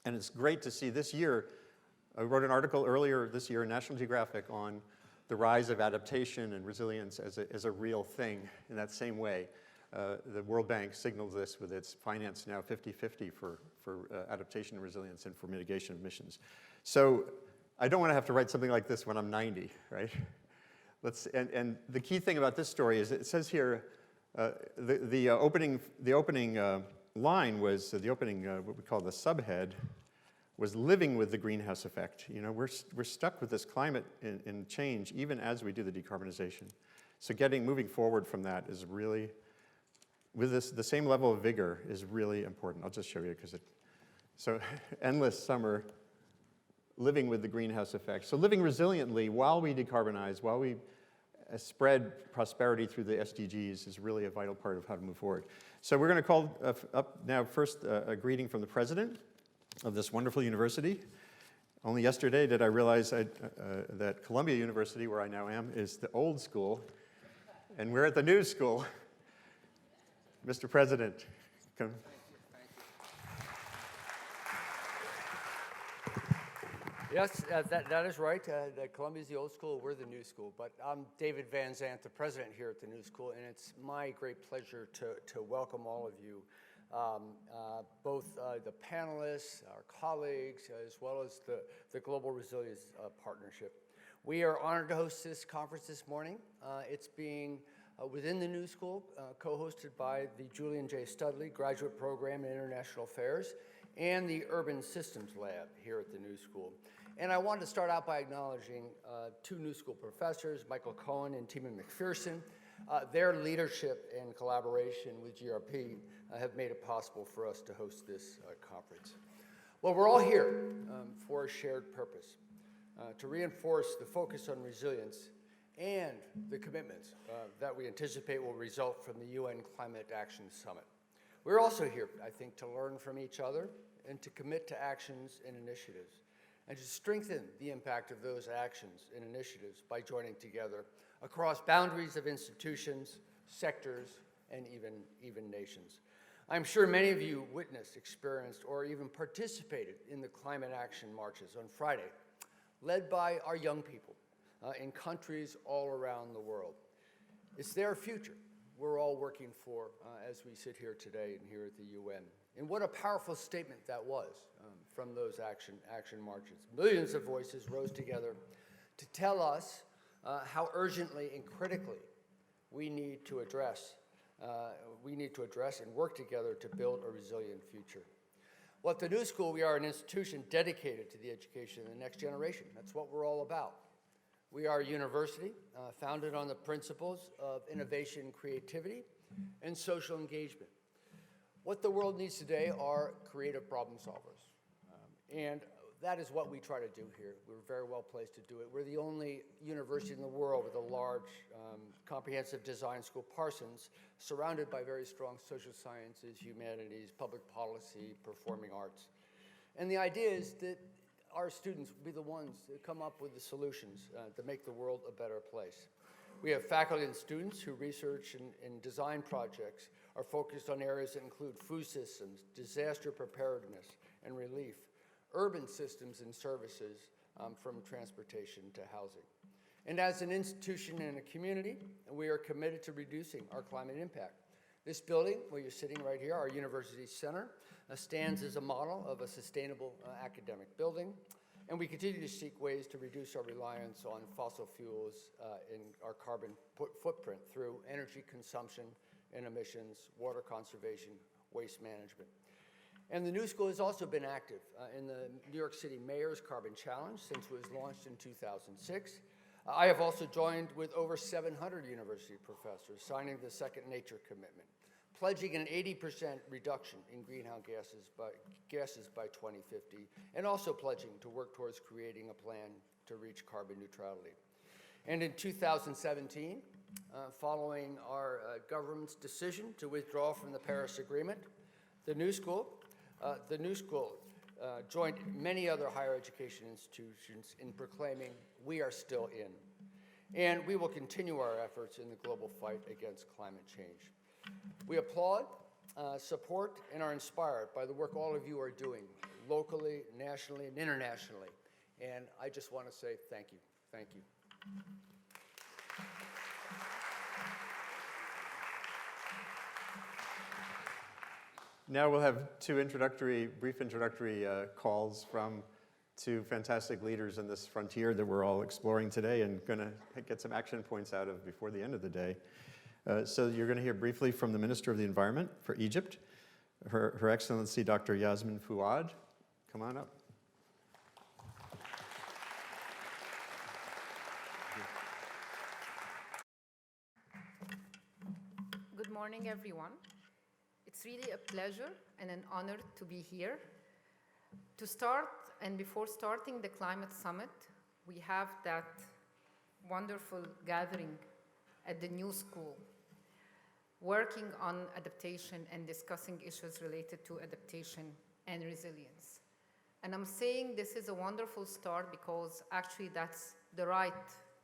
And it's great to see this year, I wrote an article earlier this year in National Geographic on the rise of adaptation and resilience as a real thing in that same way. The World Bank signals this with its finance now 50-50 for adaptation and resilience and for mitigation of emissions. So I don't want to have to write something like this when I'm 90, right? And the key thing about this story is it says here, the opening line was, the opening, what we call the subhead, was living with the greenhouse effect. You know, we're stuck with this climate and change even as we do the decarbonization. So moving forward from that is really, with the same level of vigor is really important. I'll just show you so endless summer, living with the greenhouse effect. So living resiliently while we decarbonize, while we spread prosperity through the SDGs is really a vital part of how to move forward. So we're going to call up now first a greeting from the president of this wonderful university. Only yesterday did I realize that Columbia University, where I now am, is the old school, and we're at the new school. Mr. President, come. Yes, that is right. Columbia is the old school, we're the new school. But I'm David Van Zandt, the president here at the new school, and it's my great pleasure to welcome all of you, both the panelists, our colleagues, as well as the Global Resilience Partnership. We are honored to host this conference this morning. It's being within the New School, co-hosted by the Julian J. Studley Graduate Program in International Affairs and the Urban Systems Lab here at the New School. And I wanted to start out by acknowledging two New School professors, Michael Cohen and Tima McPherson. Their leadership and collaboration with GRP have made it possible for us to host this conference. Well, we're all here for a shared purpose, to reinforce the focus on resilience and the commitments that we anticipate will result from the UN Climate Action Summit. We're also here, I think, to learn from each other and to commit to actions and initiatives, and to strengthen the impact of those actions and initiatives by joining together across boundaries of institutions, sectors, and even nations. I'm sure many of you witnessed, experienced, or even participated in the climate action marches on Friday, led by our young people in countries all around the world. It's their future we're all working for as we sit here today and here at the UN. And what a powerful statement that was from those action marches. Millions of voices rose together to tell us how urgently and critically we need to address and work together to build a resilient future. Well, at the New School, we are an institution dedicated to the education of the next generation. That's what we're all about. We are a university founded on the principles of innovation, creativity, and social engagement. What the world needs today are creative problem solvers. And that is what we try to do here. We're very well placed to do it. We're the only university in the world with a large comprehensive design school, Parsons, surrounded by very strong social sciences, humanities, public policy, performing arts. And the idea is that our students will be the ones that come up with the solutions to make the world a better place. We have faculty and students who research and design projects are focused on areas that include food systems, disaster preparedness and relief, urban systems and services, from transportation to housing. And as an institution and a community, we are committed to reducing our climate impact. This building, where you're sitting right here, our university center, stands as a model of a sustainable academic building. And we continue to seek ways to reduce our reliance on fossil fuels and our carbon footprint through energy consumption and emissions, water conservation, waste management. And the New School has also been active in the New York City Mayor's Carbon Challenge since it was launched in 2006. I have also joined with over 700 university professors signing the Second Nature Commitment, pledging an 80% reduction in greenhouse gases by 2050, and also pledging to work towards creating a plan to reach carbon neutrality. And in 2017, following our government's decision to withdraw from the Paris Agreement, the New School joined many other higher education institutions in proclaiming we are still in. And we will continue our efforts in the global fight against climate change. We applaud, support, and are inspired by the work all of you are doing locally, nationally, and internationally. And I just want to say thank you. Thank you. Now we'll have brief introductory calls from two fantastic leaders in this frontier that we're all exploring today and going to get some action points out of before the end of the day. So you're going to hear briefly from the Minister of the Environment for Egypt, Her Excellency Dr. Yasmine Fouad. Come on up. Good morning, everyone. It's really a pleasure and an honor to be here. To start, and before starting the Climate Summit, we have that wonderful gathering at the new school, working on adaptation and discussing issues related to adaptation and resilience. And I'm saying this is a wonderful start because actually that's the right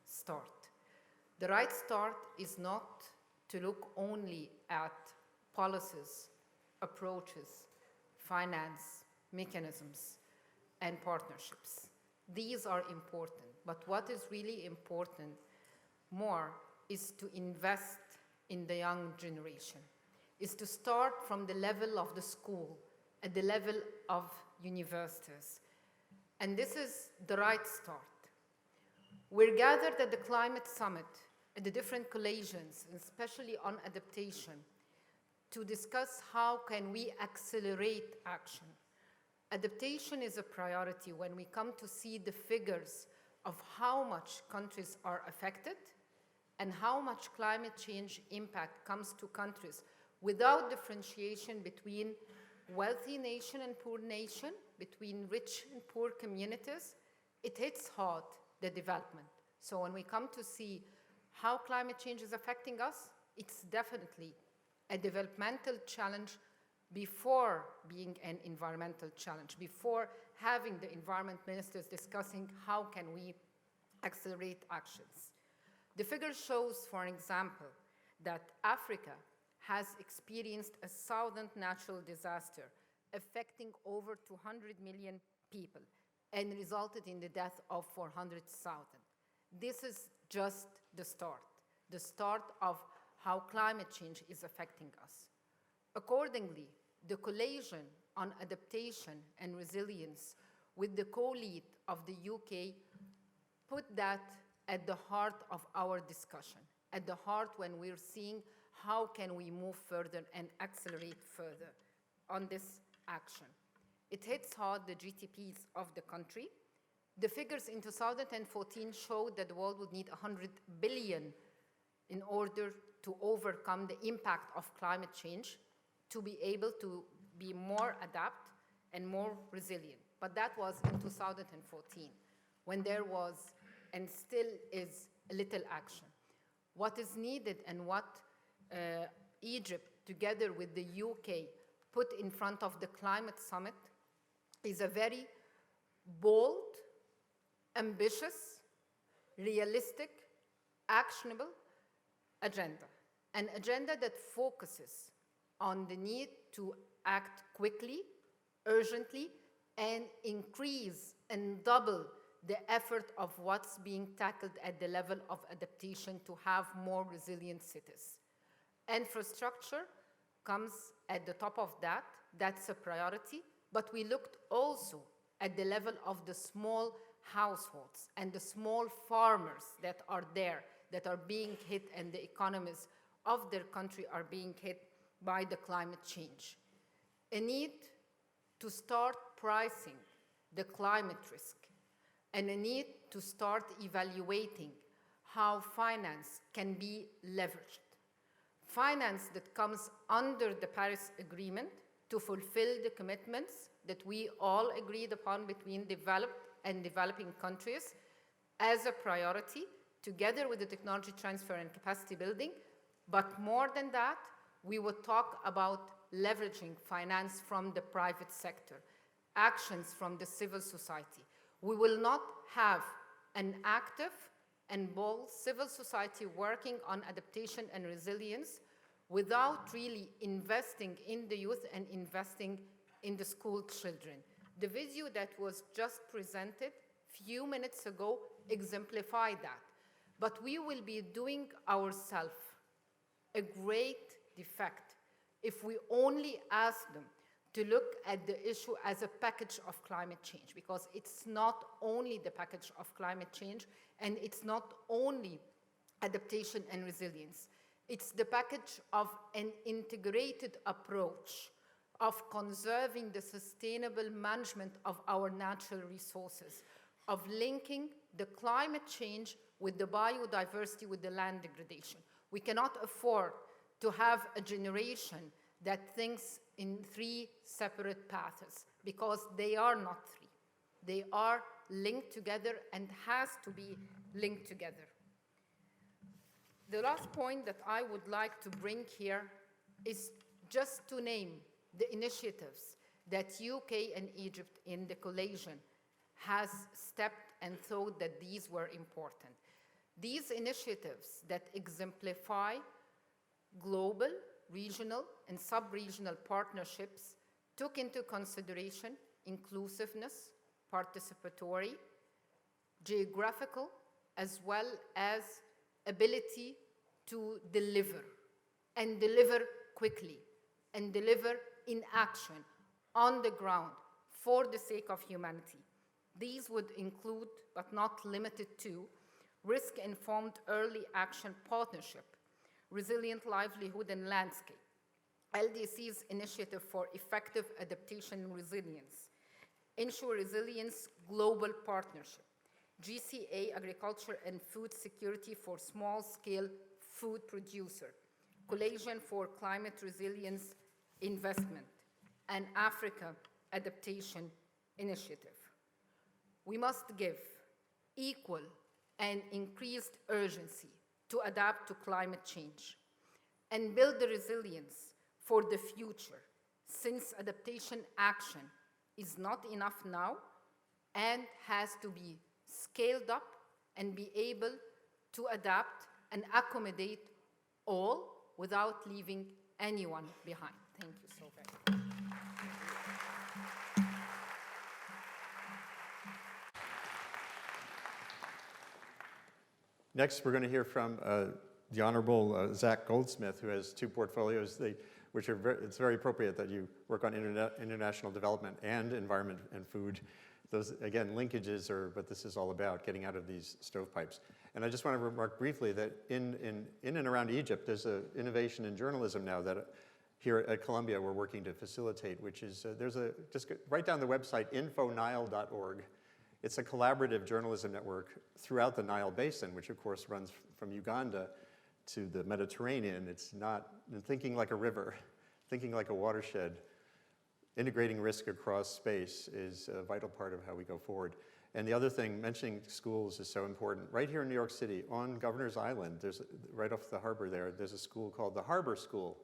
start. The right start is not to look only at policies, approaches, finance, mechanisms, and partnerships. These are important, but what is really important more is to invest in the young generation, is to start from the level of the school, at the level of universities. And this is the right start. We're gathered at the Climate Summit, at the different coalitions, especially on adaptation, to discuss how can we accelerate action. Adaptation is a priority when we come to see the figures of how much countries are affected and how much climate change impact comes to countries without differentiation between wealthy nation and poor nation, between rich and poor communities. It hits hard, the development. So when we come to see how climate change is affecting us, it's definitely a developmental challenge before being an environmental challenge, before having the environment ministers discussing how can we accelerate actions. The figure shows, for example, that Africa has experienced a southern natural disaster affecting over 200 million people and resulted in the death of 400,000. This is just the start of how climate change is affecting us. Accordingly, the coalition on adaptation and resilience with the co-lead of the UK put that at the heart of our discussion, at the heart when we're seeing how can we move further and accelerate further on this action. It hits hard the GDPs of the country. The figures in 2014 showed that the world would need 100 billion in order to overcome the impact of climate change, to be able to be more adapt and more resilient. But that was in 2014, when there was and still is little action. What is needed and what Egypt, together with the UK, put in front of the Climate Summit is a very bold, ambitious, realistic, actionable agenda. An agenda that focuses on the need to act quickly, urgently, and increase and double the effort of what's being tackled at the level of adaptation to have more resilient cities. Infrastructure comes at the top of that. That's a priority. But we looked also at the level of the small households and the small farmers that are there, that are being hit, and the economies of their country are being hit by the climate change. A need to start pricing the climate risk, and a need to start evaluating how finance can be leveraged. Finance that comes under the Paris Agreement to fulfill the commitments that we all agreed upon between developed and developing countries as a priority, together with the technology transfer and capacity building. But more than that, we would talk about leveraging finance from the private sector, actions from the civil society. We will not have an active and bold civil society working on adaptation and resilience without really investing in the youth and investing in the school children. The video that was just presented few minutes ago exemplified that. But we will be doing ourselves a great defect if we only ask them to look at the issue as a package of climate change, because it's not only the package of climate change, and it's not only adaptation and resilience. It's the package of an integrated approach of conserving the sustainable management of our natural resources, of linking the climate change with the biodiversity, with the land degradation. We cannot afford to have a generation that thinks in three separate paths, because they are not three. They are linked together and has to be linked together. The last point that I would like to bring here is just to name the initiatives that UK and Egypt in the coalition has stepped and thought that these were important. These initiatives that exemplify global, regional, and sub-regional partnerships took into consideration inclusiveness, participatory, geographical, as well as ability to deliver, and deliver quickly, and deliver in action, on the ground, for the sake of humanity. These would include, but not limited to, risk-informed early action partnership, resilient livelihood and landscape, LDC's initiative for effective adaptation and resilience, ensure resilience global partnership, GCA agriculture and food security for small-scale food producer, coalition for climate resilience investment, and Africa adaptation initiative. We must give equal and increased urgency to adapt to climate change and build the resilience for the future, since adaptation action is not enough now and has to be scaled up and be able to adapt and accommodate all without leaving anyone behind. Thank you so very much. Next, we're going to hear from the Honorable Zach Goldsmith, who has two portfolios, which are it's very appropriate that you work on international development and environment and food. Those, again, linkages but this is all about getting out of these stovepipes. And I just want to remark briefly that in and around Egypt, there's an innovation in journalism now that here at Columbia we're working to facilitate, which is, just write down the website, infonile.org. It's a collaborative journalism network throughout the Nile Basin, which of course runs from Uganda to the Mediterranean. It's not thinking like a river, thinking like a watershed. Integrating risk across space is a vital part of how we go forward. And the other thing, mentioning schools is so important. Right here in New York City, on Governor's Island, right off the harbor there's a school called the Harbor School,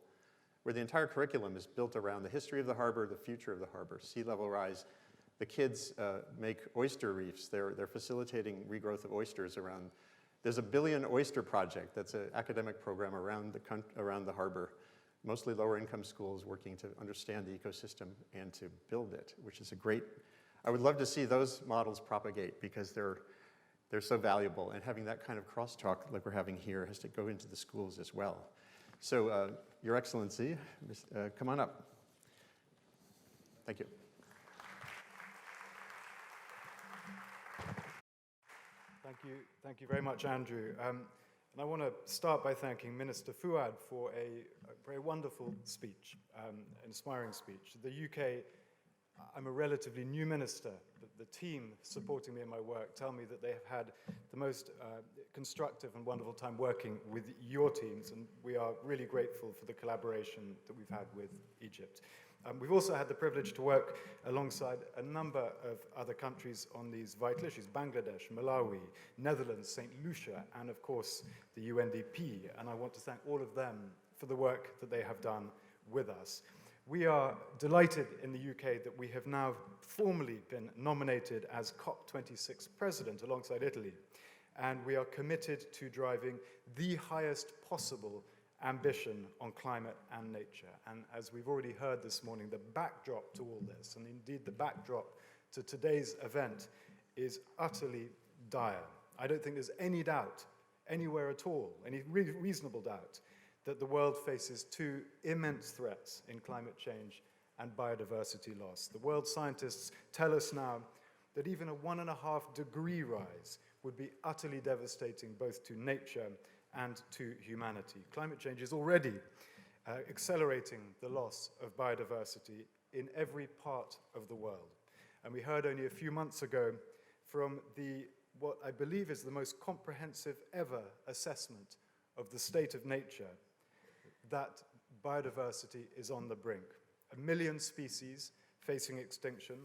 where the entire curriculum is built around the history of the harbor, the future of the harbor, sea level rise. The kids make oyster reefs. They're facilitating regrowth of oysters around. There's a Billion Oyster Project. That's an academic program around the harbor. Mostly lower income schools working to understand the ecosystem and to build it, which is a great, I would love to see those models propagate because they're so valuable, and having that kind of crosstalk like we're having here has to go into the schools as well. So, Your Excellency, come on up. Thank you. Thank you very much, Andrew. And I want to start by thanking Minister Fouad for a very wonderful speech, inspiring speech. The UK, I'm a relatively new minister, but the team supporting me in my work tell me that they have had the most constructive and wonderful time working with your teams, and we are really grateful for the collaboration that we've had with Egypt. We've also had the privilege to work alongside a number of other countries on these vital issues: Bangladesh, Malawi, Netherlands, St. Lucia, and of course the UNDP. And I want to thank all of them for the work that they have done with us. We are delighted in the UK that we have now formally been nominated as COP26 president alongside Italy. And we are committed to driving the highest possible ambition on climate and nature. And as we've already heard this morning, the backdrop to all this, and indeed the backdrop to today's event, is utterly dire. I don't think there's any doubt, anywhere at all, any reasonable doubt, that the world faces two immense threats in climate change and biodiversity loss. The world scientists tell us now that even a 1.5 degree rise would be utterly devastating both to nature and to humanity. Climate change is already accelerating the loss of biodiversity in every part of the world. And we heard only a few months ago from what I believe is the most comprehensive ever assessment of the state of nature, that biodiversity is on the brink. 1 million species facing extinction.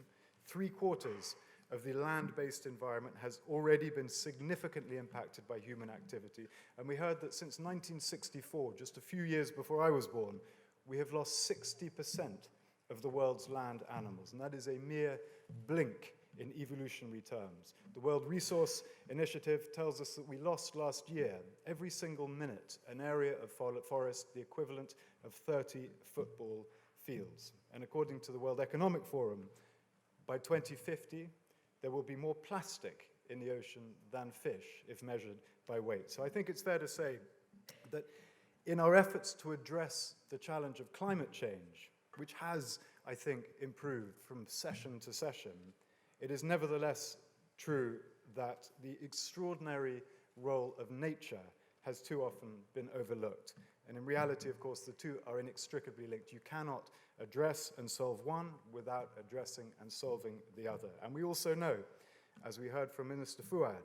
3/4 of the land-based environment has already been significantly impacted by human activity. And we heard that since 1964, just a few years before I was born, we have lost 60% of the world's land animals. And that is a mere blink in evolutionary terms. The World Resource Initiative tells us that we lost last year, every single minute, an area of forest the equivalent of 30 football fields. And according to the World Economic Forum, by 2050, there will be more plastic in the ocean than fish, if measured by weight. So I think it's fair to say that in our efforts to address the challenge of climate change, which has, I think, improved from session to session, it is nevertheless true that the extraordinary role of nature has too often been overlooked. And in reality, of course, the two are inextricably linked. You cannot address and solve one without addressing and solving the other. And we also know, as we heard from Minister Fouad,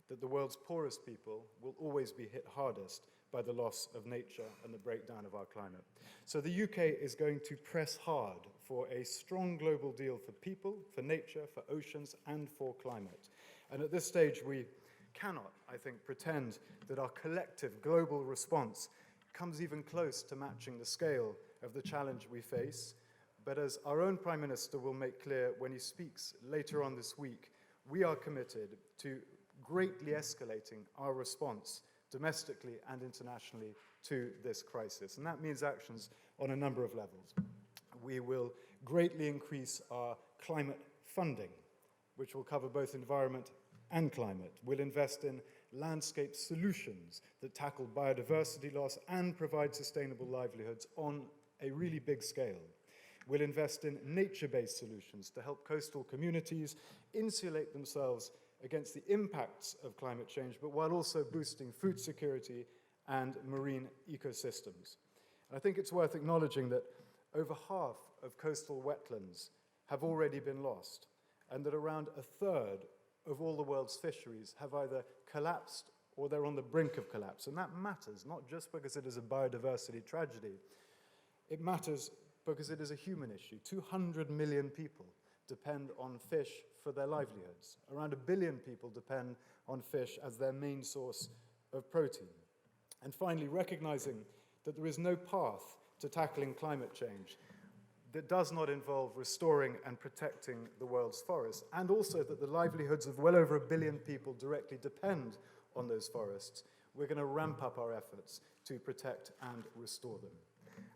that the world's poorest people will always be hit hardest by the loss of nature and the breakdown of our climate. So the UK is going to press hard for a strong global deal for people, for nature, for oceans, and for climate. And at this stage, we cannot, I think, pretend that our collective global response comes even close to matching the scale of the challenge we face. But as our own Prime Minister will make clear when he speaks later on this week, we are committed to greatly escalating our response domestically and internationally to this crisis. And that means actions on a number of levels. We will greatly increase our climate funding, which will cover both environment and climate. We'll invest in landscape solutions that tackle biodiversity loss and provide sustainable livelihoods on a really big scale. We'll invest in nature-based solutions to help coastal communities insulate themselves against the impacts of climate change, but while also boosting food security and marine ecosystems. And I think it's worth acknowledging that over half of coastal wetlands have already been lost, and that around 1/3 of all the world's fisheries have either collapsed or they're on the brink of collapse. And that matters, not just because it is a biodiversity tragedy. It matters because it is a human issue. 200 million people depend on fish for their livelihoods. Around 1 billion people depend on fish as their main source of protein. And finally, recognizing that there is no path to tackling climate change that does not involve restoring and protecting the world's forests, and also that the livelihoods of well over 1 billion people directly depend on those forests, we're going to ramp up our efforts to protect and restore them.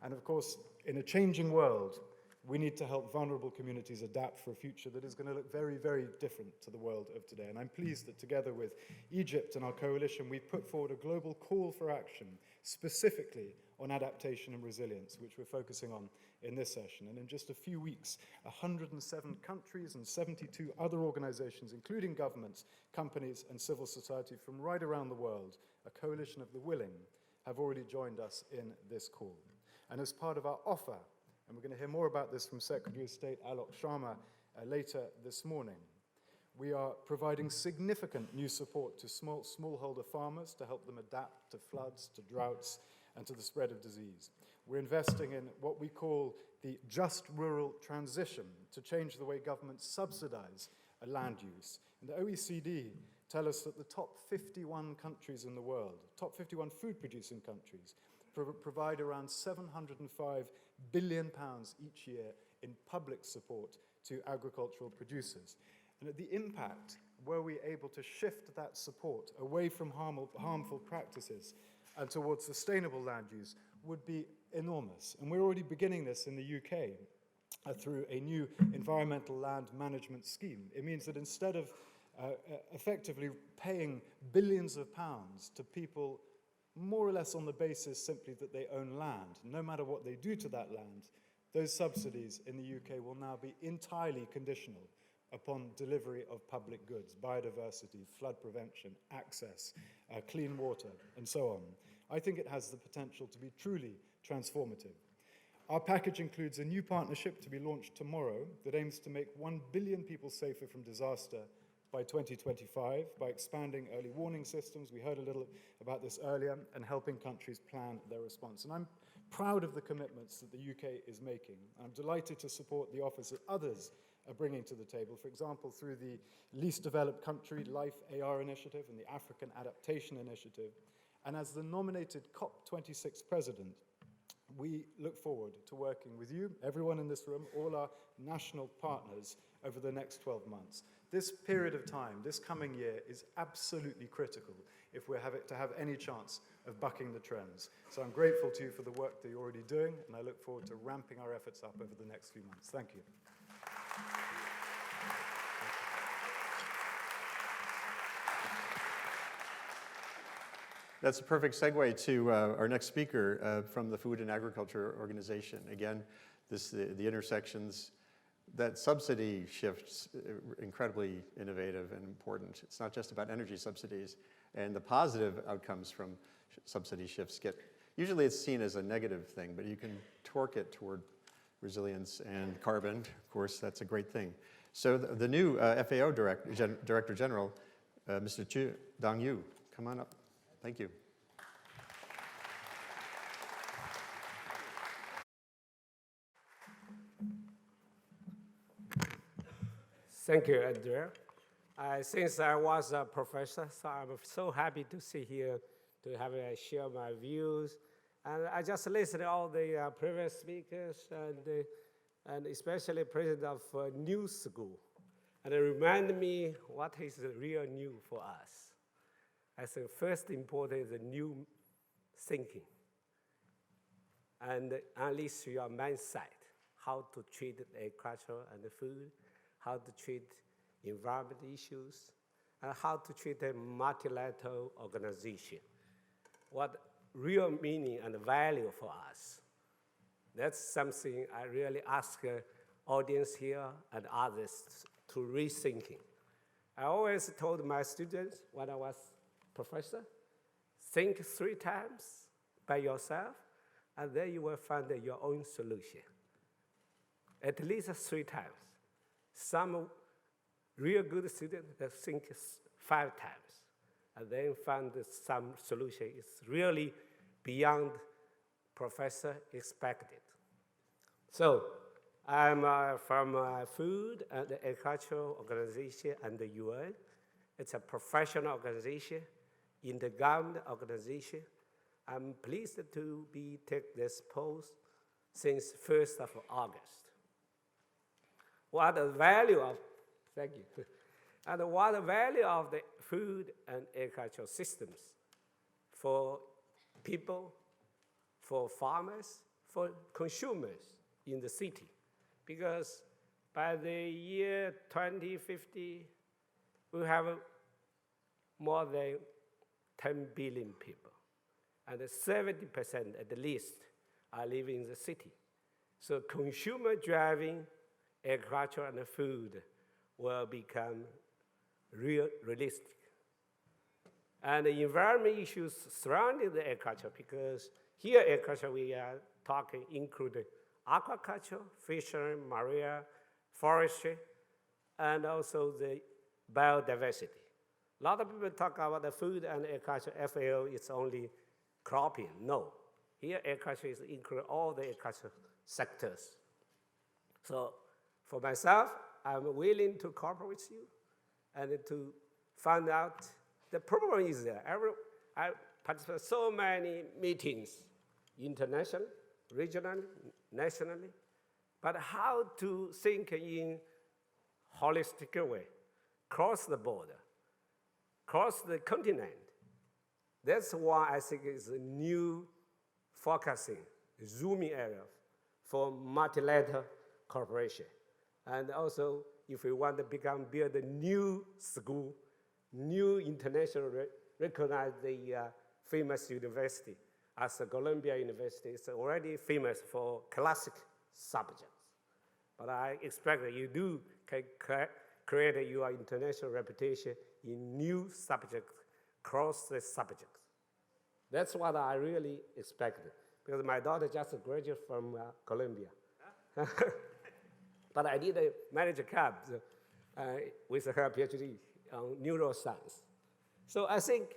And of course, in a changing world, we need to help vulnerable communities adapt for a future that is going to look very, very different to the world of today. And I'm pleased that together with Egypt and our coalition, we've put forward a global call for action specifically on adaptation and resilience, which we're focusing on in this session. And in just a few weeks, 107 countries and 72 other organizations, including governments, companies, and civil society from right around the world, a coalition of the willing, have already joined us in this call. And as part of our offer, and we're going to hear more about this from Secretary of State Alok Sharma later this morning, we are providing significant new support to smallholder farmers to help them adapt to floods, to droughts, and to the spread of disease. We're investing in what we call the just rural transition to change the way governments subsidize land use. And the OECD tell us that the top 51 countries in the world, top 51 food-producing countries, provide around £705 billion each year in public support to agricultural producers. And at the impact, were we able to shift that support away from harmful practices and towards sustainable land use would be enormous. And we're already beginning this in the UK through a new environmental land management scheme. It means that instead of effectively paying billions of pounds to people more or less on the basis simply that they own land, no matter what they do to that land, those subsidies in the UK will now be entirely conditional upon delivery of public goods, biodiversity, flood prevention, access, clean water, and so on. I think it has the potential to be truly transformative. Our package includes a new partnership to be launched tomorrow that aims to make 1 billion people safer from disaster by 2025 by expanding early warning systems. We heard a little about this earlier, and helping countries plan their response. And I'm proud of the commitments that the UK is making. I'm delighted to support the offers that others are bringing to the table, for example, through the Least Developed Country Life AR Initiative and the African Adaptation Initiative. And as the nominated COP26 president, we look forward to working with you, everyone in this room, all our national partners over the next 12 months. This period of time, this coming year, is absolutely critical if we're to have any chance of bucking the trends. So I'm grateful to you for the work that you're already doing, and I look forward to ramping our efforts up over the next few months. Thank you. That's a perfect segue to our next speaker from the Food and Agriculture Organization. Again, the intersections, that subsidy shift's incredibly innovative and important. It's not just about energy subsidies, and the positive outcomes from subsidy shifts usually it's seen as a negative thing, but you can torque it toward resilience and carbon. Of course, that's a great thing. So the new FAO Director General, Mr. Dongyu, come on up. Thank you. Thank you, Andrea. Since I was a professor, so I'm so happy to sit here to have share my views. And I just listened to all the previous speakers and especially president of New School. And it reminded me what is real new for us. I think first important is the new thinking and unleash your mindset, how to treat agriculture and the food, how to treat environment issues, and how to treat a multilateral organization. What real meaning and value for us. That's something I really ask audience here and others to rethinking. I always told my students when I was professor, think 3 times by yourself, and then you will find your own solution. At least 3 times. Some real good students that think 5 times, and then find some solution is really beyond professor expected. So I'm from Food and Agricultural Organization and the UN. It's a professional organization, intergovernmental organization. I'm pleased to take this post since 1st of August. What the value of, thank you, and what the value of the food and agricultural systems for people, for farmers, for consumers in the city. Because by the year 2050, we have more than 10 billion people, and 70% at least are living in the city. So consumer driving agriculture and food will become realistic. And the environment issues surrounding the agriculture, because here agriculture we are talking include aquaculture, fishery, marine, forestry, and also the biodiversity. A lot of people talk about the food and agriculture, FAO is only cropping. No, here agriculture is include all the agriculture sectors. So for myself, I'm willing to cooperate with you and to find out the problem is there. I participate in so many meetings, internationally, regionally, nationally, but how to think in holistic way, cross the border, cross the continent, That's why I think it's a new focusing, zooming area for multilateral cooperation. And also, if we want to build a new school, new international recognized famous university, as the Columbia University is already famous for classic subjects. But I expect that you do can create your international reputation in new subjects, cross the subjects. That's what I really expected, because my daughter just graduated from Columbia. But I did manage a cab with her PhD on neuroscience. So I think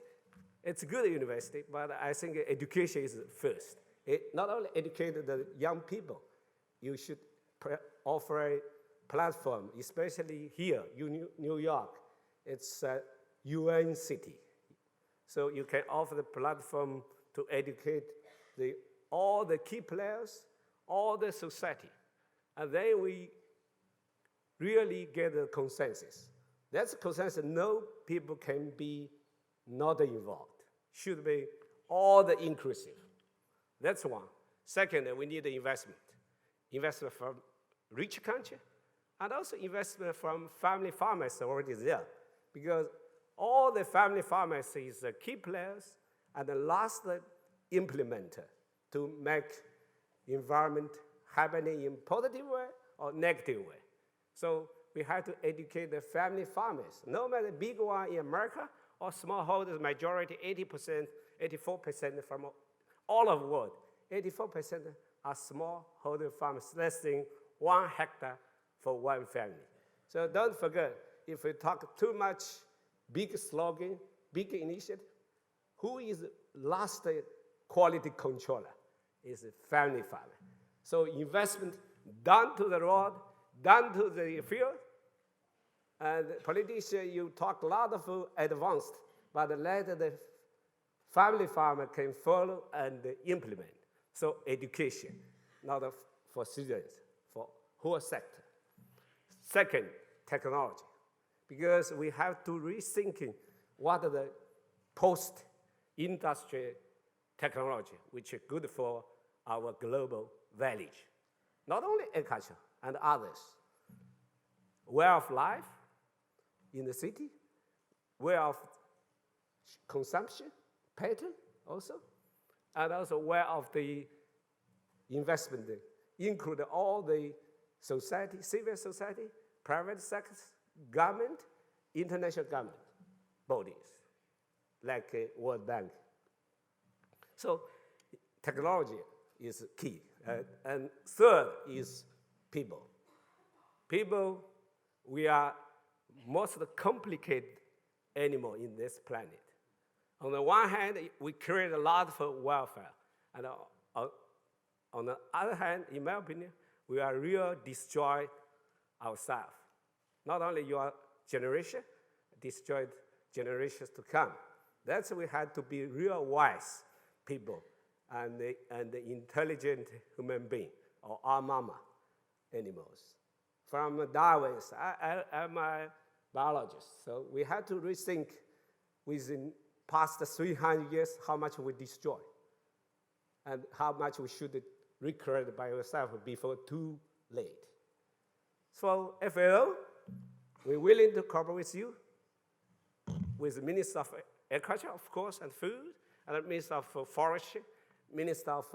it's a good university, but I think education is first. It not only educate the young people, you should offer a platform, especially here, New York. It's a UN city. So you can offer the platform to educate all the key players, all the society. And then we really get a consensus. That's a consensus. No people can be not involved. Should be all the inclusive. That's one. Second, we need investment. Investment from rich country, and also investment from family farmers already there. Because all the family farmers is the key players and the last implementer to make environment happening in positive way or negative way. So we have to educate the family farmers, no matter big one in America or smallholders, majority, 80%, 84% from all of the world. 84% are smallholder farmers, less than 1 hectare for one family. So don't forget, if we talk too much big slogan, big initiative, who is last quality controller? Is a family farmer. So investment done to the road, done to the field, and politicians, you talk a lot of advanced, but later the family farmer can follow and implement. So education, not for students, for whole sector. Second, technology, because we have to rethinking what are the post-industry technology, which is good for our global village. Not only agriculture and others. Way of life in the city, way of consumption pattern also, and also way of the investment, include all the society, civil society, private sector, government, international government bodies, like World Bank. So technology is key. And third is people. People, we are most complicated animal in this planet. On the one hand, we create a lot for welfare. And on the other hand, in my opinion, we are real destroy ourselves. Not only your generation, destroyed generations to come. That's why we had to be real wise people and the intelligent human being, or our mama animals. From Darwin's, I'm a biologist, so we had to rethink within past 300 years how much we destroy and how much we should recreate by ourselves before too late. So FAO, we're willing to cooperate with you, with the Minister of Agriculture, of course, and Food, and the Minister of Forestry, Minister of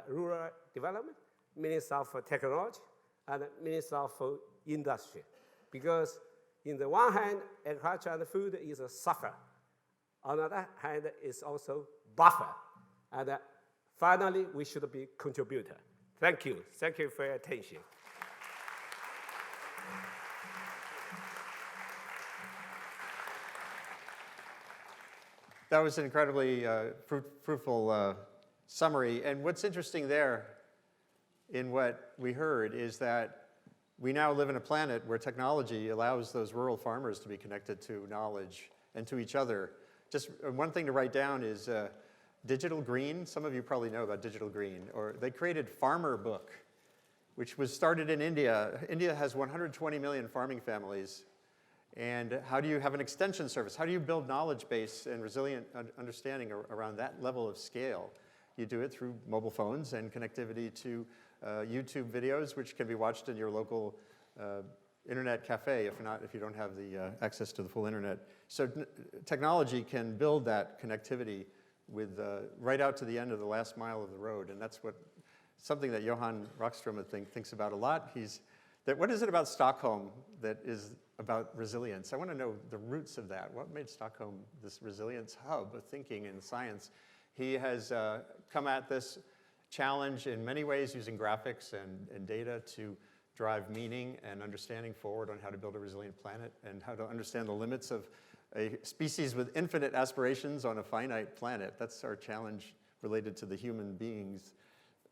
Rural Development, Minister of Technology, and Minister of Industry. Because in the one hand, agriculture and food is a suffer. On the other hand, it's also buffer. And finally, we should be contributor. Thank you. Thank you for your attention. That was an incredibly fruitful summary. And what's interesting there in what we heard is that we now live in a planet where technology allows those rural farmers to be connected to knowledge and to each other. Just one thing to write down is Digital Green. Some of you probably know about Digital Green. Or they created Farmer Book, which was started in India. India has 120 million farming families. And how do you have an extension service? How do you build knowledge base and resilient understanding around that level of scale? You do it through mobile phones and connectivity to YouTube videos, which can be watched in your local internet cafe if you don't have the access to the full internet. So technology can build that connectivity with right out to the end of the last mile of the road, and that's something that Johan Rockstrom thinks about a lot. What is it about Stockholm that is about resilience? I want to know the roots of that. What made Stockholm this resilience hub of thinking and science? He has come at this challenge in many ways using graphics and data to drive meaning and understanding forward on how to build a resilient planet and how to understand the limits of a species with infinite aspirations on a finite planet. That's our challenge related to the human being's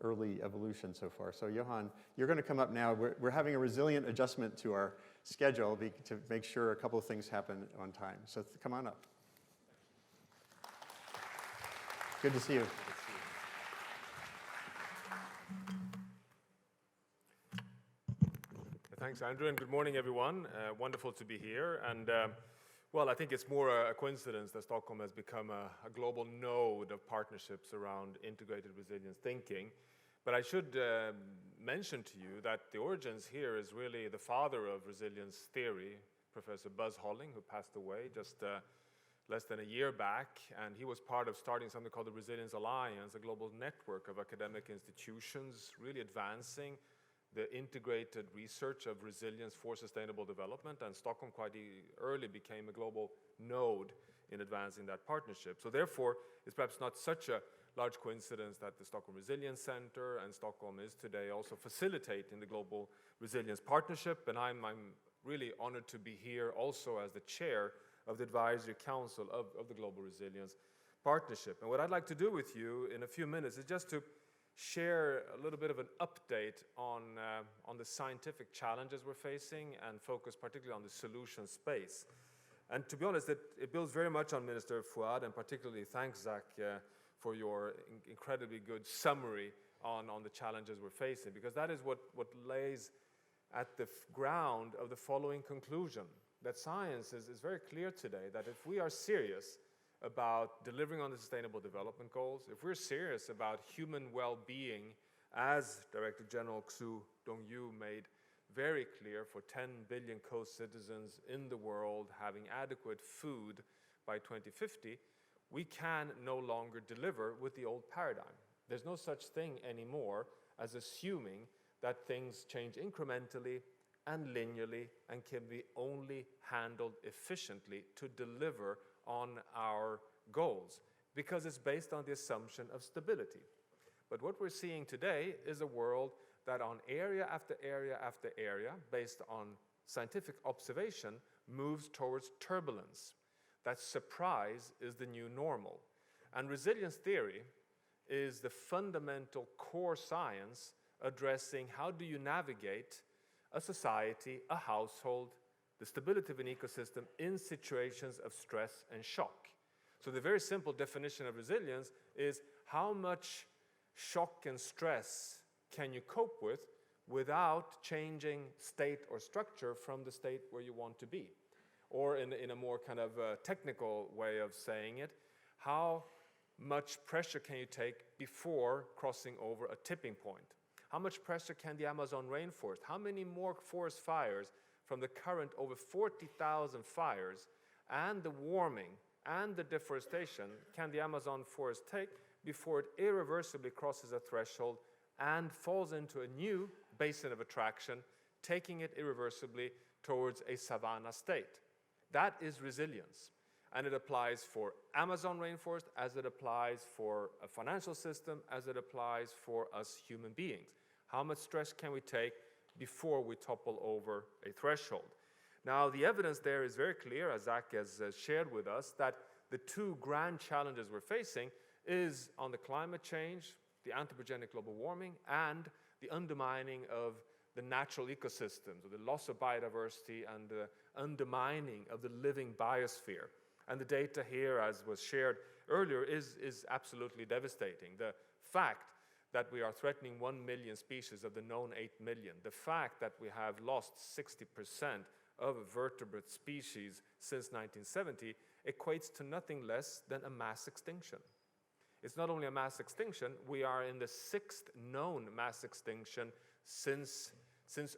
early evolution so far. So Johan, you're going to come up now. We're having a resilient adjustment to our schedule to make sure a couple of things happen on time. So come on up. Good to see you. Thanks, Andrew, and good morning, everyone. Wonderful to be here. And well, I think it's more a coincidence that Stockholm has become a global node of partnerships around integrated resilience thinking. But I should mention to you that the origins here is really the father of resilience theory, Professor Buzz Holling, who passed away just less than a year back. And he was part of starting something called the Resilience Alliance, a global network of academic institutions really advancing the integrated research of resilience for sustainable development, and Stockholm quite early became a global node in advancing that partnership. So therefore, it's perhaps not such a large coincidence that the Stockholm Resilience Center and Stockholm is today also facilitating the Global Resilience Partnership, and I'm really honored to be here also as the chair of the Advisory Council of the Global Resilience Partnership. And what I'd like to do with you in a few minutes is just to share a little bit of an update on the scientific challenges we're facing and focus particularly on the solution space. And to be honest, it builds very much on Minister Fouad, and particularly thanks, Zach, for your incredibly good summary on the challenges we're facing, because that is what lays at the ground of the following conclusion, that science is very clear today that if we are serious about delivering on the Sustainable Development Goals, if we're serious about human well-being, as Director General Xu Dongyu made very clear, for 10 billion co-citizens in the world having adequate food by 2050, we can no longer deliver with the old paradigm. There's no such thing anymore as assuming that things change incrementally and linearly and can be only handled efficiently to deliver on our goals, because it's based on the assumption of stability. But what we're seeing today is a world that on area after area after area, based on scientific observation, moves towards turbulence. That surprise is the new normal. And resilience theory is the fundamental core science addressing how do you navigate a society, a household, the stability of an ecosystem in situations of stress and shock. So the very simple definition of resilience is how much shock and stress can you cope with without changing state or structure from the state where you want to be. Or in a more kind of technical way of saying it, how much pressure can you take before crossing over a tipping point? How much pressure can the Amazon rainforest? How many more forest fires from the current over 40,000 fires and the warming and the deforestation can the Amazon forest take before it irreversibly crosses a threshold and falls into a new basin of attraction, taking it irreversibly towards a savanna state? That is resilience. And it applies for Amazon rainforest as it applies for a financial system, as it applies for us human beings. How much stress can we take before we topple over a threshold? Now, the evidence there is very clear, as Zach has shared with us, that the two grand challenges we're facing is on the climate change, the anthropogenic global warming, and the undermining of the natural ecosystems, or the loss of biodiversity and the undermining of the living biosphere. And the data here, as was shared earlier, is absolutely devastating. The fact that we are threatening 1 million species of the known 8 million, the fact that we have lost 60% of vertebrate species since 1970 equates to nothing less than a mass extinction. It's not only a mass extinction, we are in the 6th known mass extinction since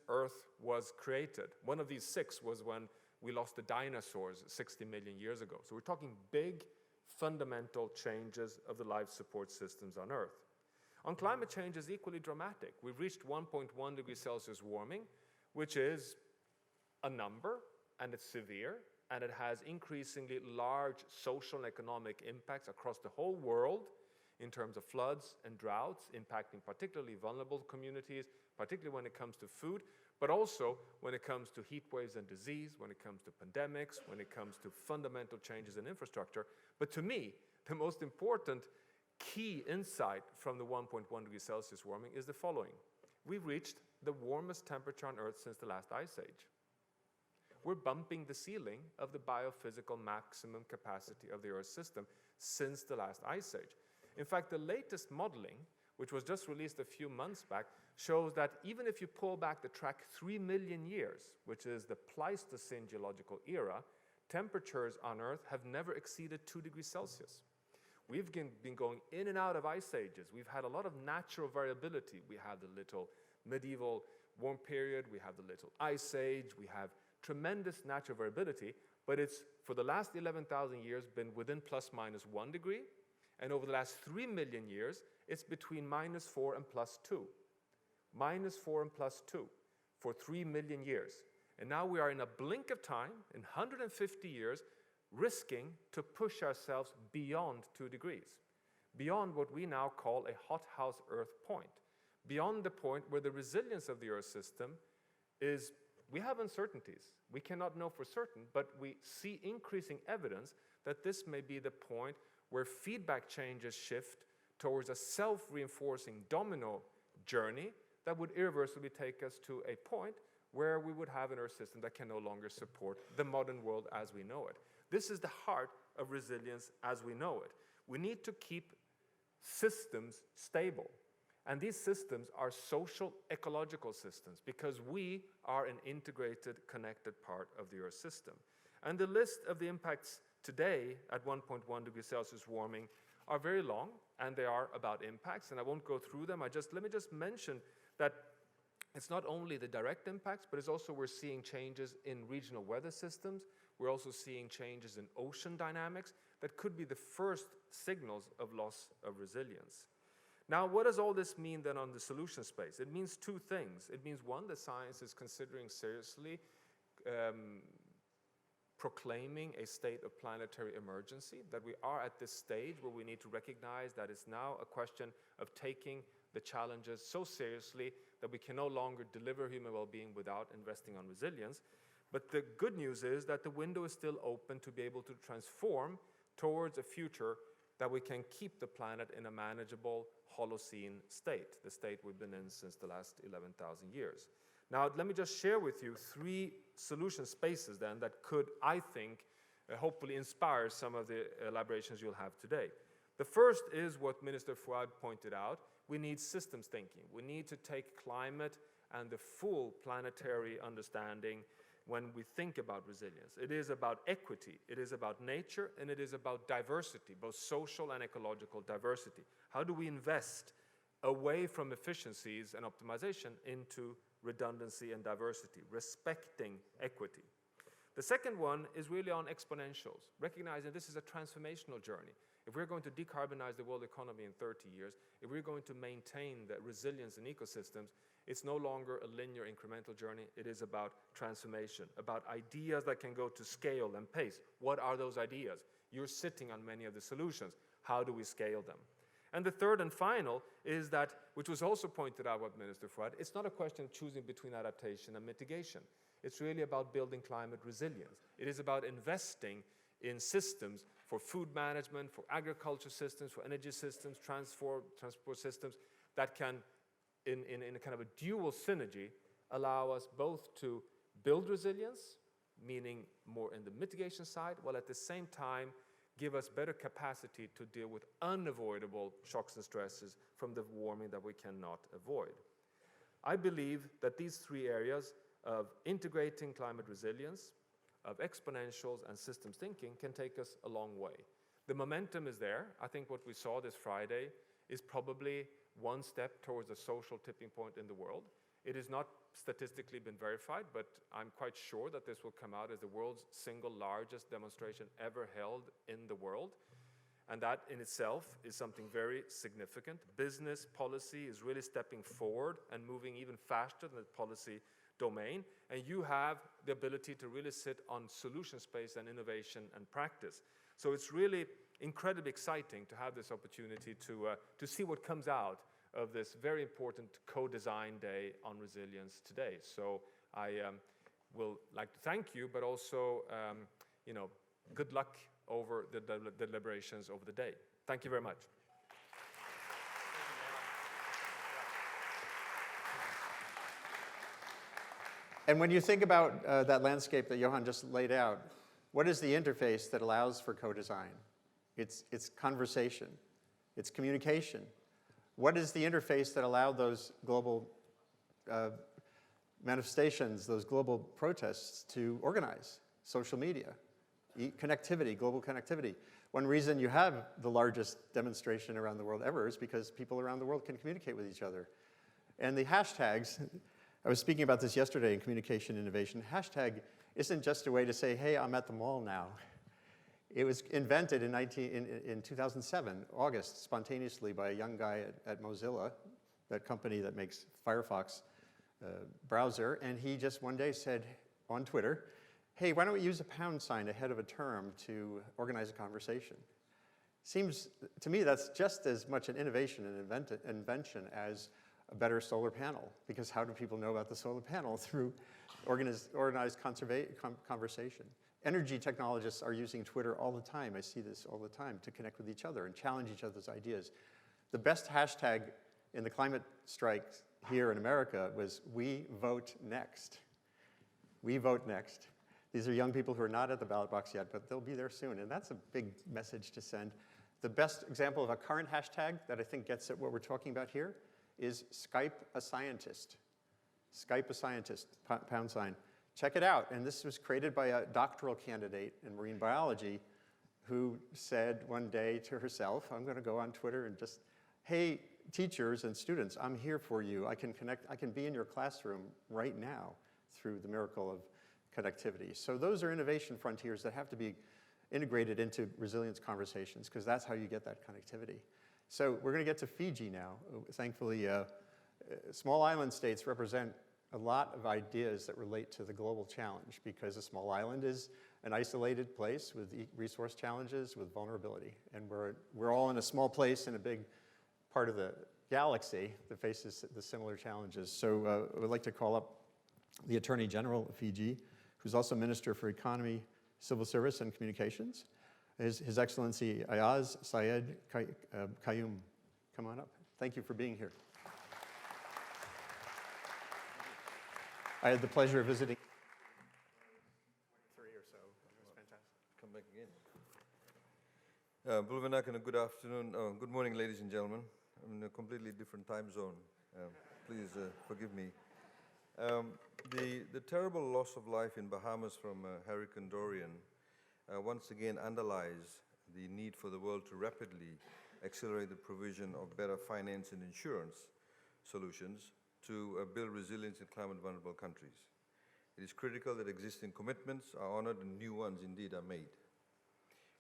Earth was created. One of these 6 was when we lost the dinosaurs 60 million years ago. So we're talking big, fundamental changes of the life support systems on Earth. On climate change is equally dramatic. We've reached 1.1 degrees Celsius warming, which is a number, and it's severe, and it has increasingly large social and economic impacts across the whole world in terms of floods and droughts, impacting particularly vulnerable communities, particularly when it comes to food, but also when it comes to heat waves and disease, when it comes to pandemics, when it comes to fundamental changes in infrastructure. But to me, the most important key insight from the 1.1 degrees Celsius warming is the following. We've reached the warmest temperature on Earth since the last ice age. We're bumping the ceiling of the biophysical maximum capacity of the Earth system since the last ice age. In fact, the latest modeling, which was just released a few months back, shows that even if you pull back the track 3 million years, which is the Pleistocene geological era, temperatures on Earth have never exceeded 2 degrees Celsius. We've been going in and out of ice ages. We've had a lot of natural variability. We have the little medieval warm period, we have the little ice age, we have tremendous natural variability, but it's, for the last 11,000 years, been within plus minus 1 degree, and over the last 3 million years, it's between -4 and +2. -4 and +2 for 3 million years. And now we are in a blink of time, in 150 years, risking to push ourselves beyond 2 degrees, beyond what we now call a hothouse Earth point, beyond the point where the resilience of the Earth system is, we have uncertainties. We cannot know for certain, but we see increasing evidence that this may be the point where feedback changes shift towards a self-reinforcing domino journey that would irreversibly take us to a point where we would have an Earth system that can no longer support the modern world as we know it. This is the heart of resilience as we know it. We need to keep systems stable. And these systems are social, ecological systems because we are an integrated, connected part of the Earth system. And the list of the impacts today at 1.1 degrees Celsius warming are very long, and they are about impacts, and I won't go through them. Let me just mention that it's not only the direct impacts, but it's also we're seeing changes in regional weather systems. We're also seeing changes in ocean dynamics that could be the first signals of loss of resilience. Now, what does all this mean then on the solution space? It means two things. It means, one, that science is considering seriously proclaiming a state of planetary emergency, that we are at this stage where we need to recognize that it's now a question of taking the challenges so seriously that we can no longer deliver human well-being without investing on resilience. But the good news is that the window is still open to be able to transform towards a future that we can keep the planet in a manageable Holocene state, the state we've been in since the last 11,000 years. Now, let me just share with you 3 solution spaces then that could, I think, hopefully inspire some of the elaborations you'll have today. The first is what Minister Fouad pointed out. We need systems thinking. We need to take climate and the full planetary understanding when we think about resilience. It is about equity, it is about nature, and it is about diversity, both social and ecological diversity. How do we invest away from efficiencies and optimization into redundancy and diversity, respecting equity? The second one is really on exponentials, recognizing this is a transformational journey. If we're going to decarbonize the world economy in 30 years, if we're going to maintain the resilience in ecosystems, it's no longer a linear incremental journey. It is about transformation, about ideas that can go to scale and pace. What are those ideas? You're sitting on many of the solutions. How do we scale them? And the third and final is that, which was also pointed out by Minister Fouad, it's not a question of choosing between adaptation and mitigation. It's really about building climate resilience. It is about investing in systems for food management, for agriculture systems, for energy systems, transport systems that can, in a kind of a dual synergy, allow us both to build resilience, meaning more in the mitigation side, while at the same time give us better capacity to deal with unavoidable shocks and stresses from the warming that we cannot avoid. I believe that these 3 areas of integrating climate resilience, of exponentials and systems thinking can take us a long way. The momentum is there. I think what we saw this Friday is probably one step towards a social tipping point in the world. It has not statistically been verified, but I'm quite sure that this will come out as the world's single largest demonstration ever held in the world. And that in itself is something very significant. Business policy is really stepping forward and moving even faster than the policy domain. And you have the ability to really sit on solution space and innovation and practice. So it's really incredibly exciting to have this opportunity to see what comes out of this very important co-design day on resilience today. So I will like to thank you, but also, good luck over the deliberations over the day. Thank you very much. And when you think about that landscape that Johan just laid out, what is the interface that allows for co-design? It's conversation, it's communication. What is the interface that allowed those global manifestations, those global protests to organize? Social media, connectivity, global connectivity. One reason you have the largest demonstration around the world ever is because people around the world can communicate with each other. And the hashtags, I was speaking about this yesterday in communication innovation, hashtag isn't just a way to say, hey, I'm at the mall now. It was invented in 2007, August, spontaneously by a young guy at Mozilla, that company that makes Firefox browser, and he just one day said on Twitter, hey, why don't we use a pound sign ahead of a term to organize a conversation? Seems, to me, that's just as much an innovation and invention as a better solar panel, because how do people know about the solar panel? Through organized conversation. Energy technologists are using Twitter all the time. I see this all the time to connect with each other and challenge each other's ideas. The best hashtag in the climate strike here in America was "We Vote Next." We vote next. These are young people who are not at the ballot box yet, but they'll be there soon, and that's a big message to send. The best example of a current hashtag that I think gets at what we're talking about here is Skype a Scientist. Skype a Scientist, pound sign. Check it out. And this was created by a doctoral candidate in marine biology who said one day to herself, I'm going to go on Twitter and just, hey, teachers and students, I'm here for you. I can connect, I can be in your classroom right now through the miracle of connectivity. So those are innovation frontiers that have to be integrated into resilience conversations, because that's how you get that connectivity. So we're going to get to Fiji now. Thankfully, small island states represent a lot of ideas that relate to the global challenge, because a small island is an isolated place with resource challenges, with vulnerability. And we're all in a small place in a big part of the galaxy that faces the similar challenges. So I would like to call up the Attorney General of Fiji, who's also Minister for Economy, Civil Service, and Communications. His Excellency Aiyaz Sayed-Khaiyum. Come on up. Thank you for being here. I had the pleasure of visiting 23 or so. It was fantastic. Come back again. Bulvanak, and a good afternoon. Good morning, ladies and gentlemen. I'm in a completely different time zone. Please forgive me. The terrible loss of life in Bahamas from Hurricane Dorian once again underlies the need for the world to rapidly accelerate the provision of better finance and insurance solutions to build resilience in climate-vulnerable countries. It is critical that existing commitments are honored and new ones indeed are made.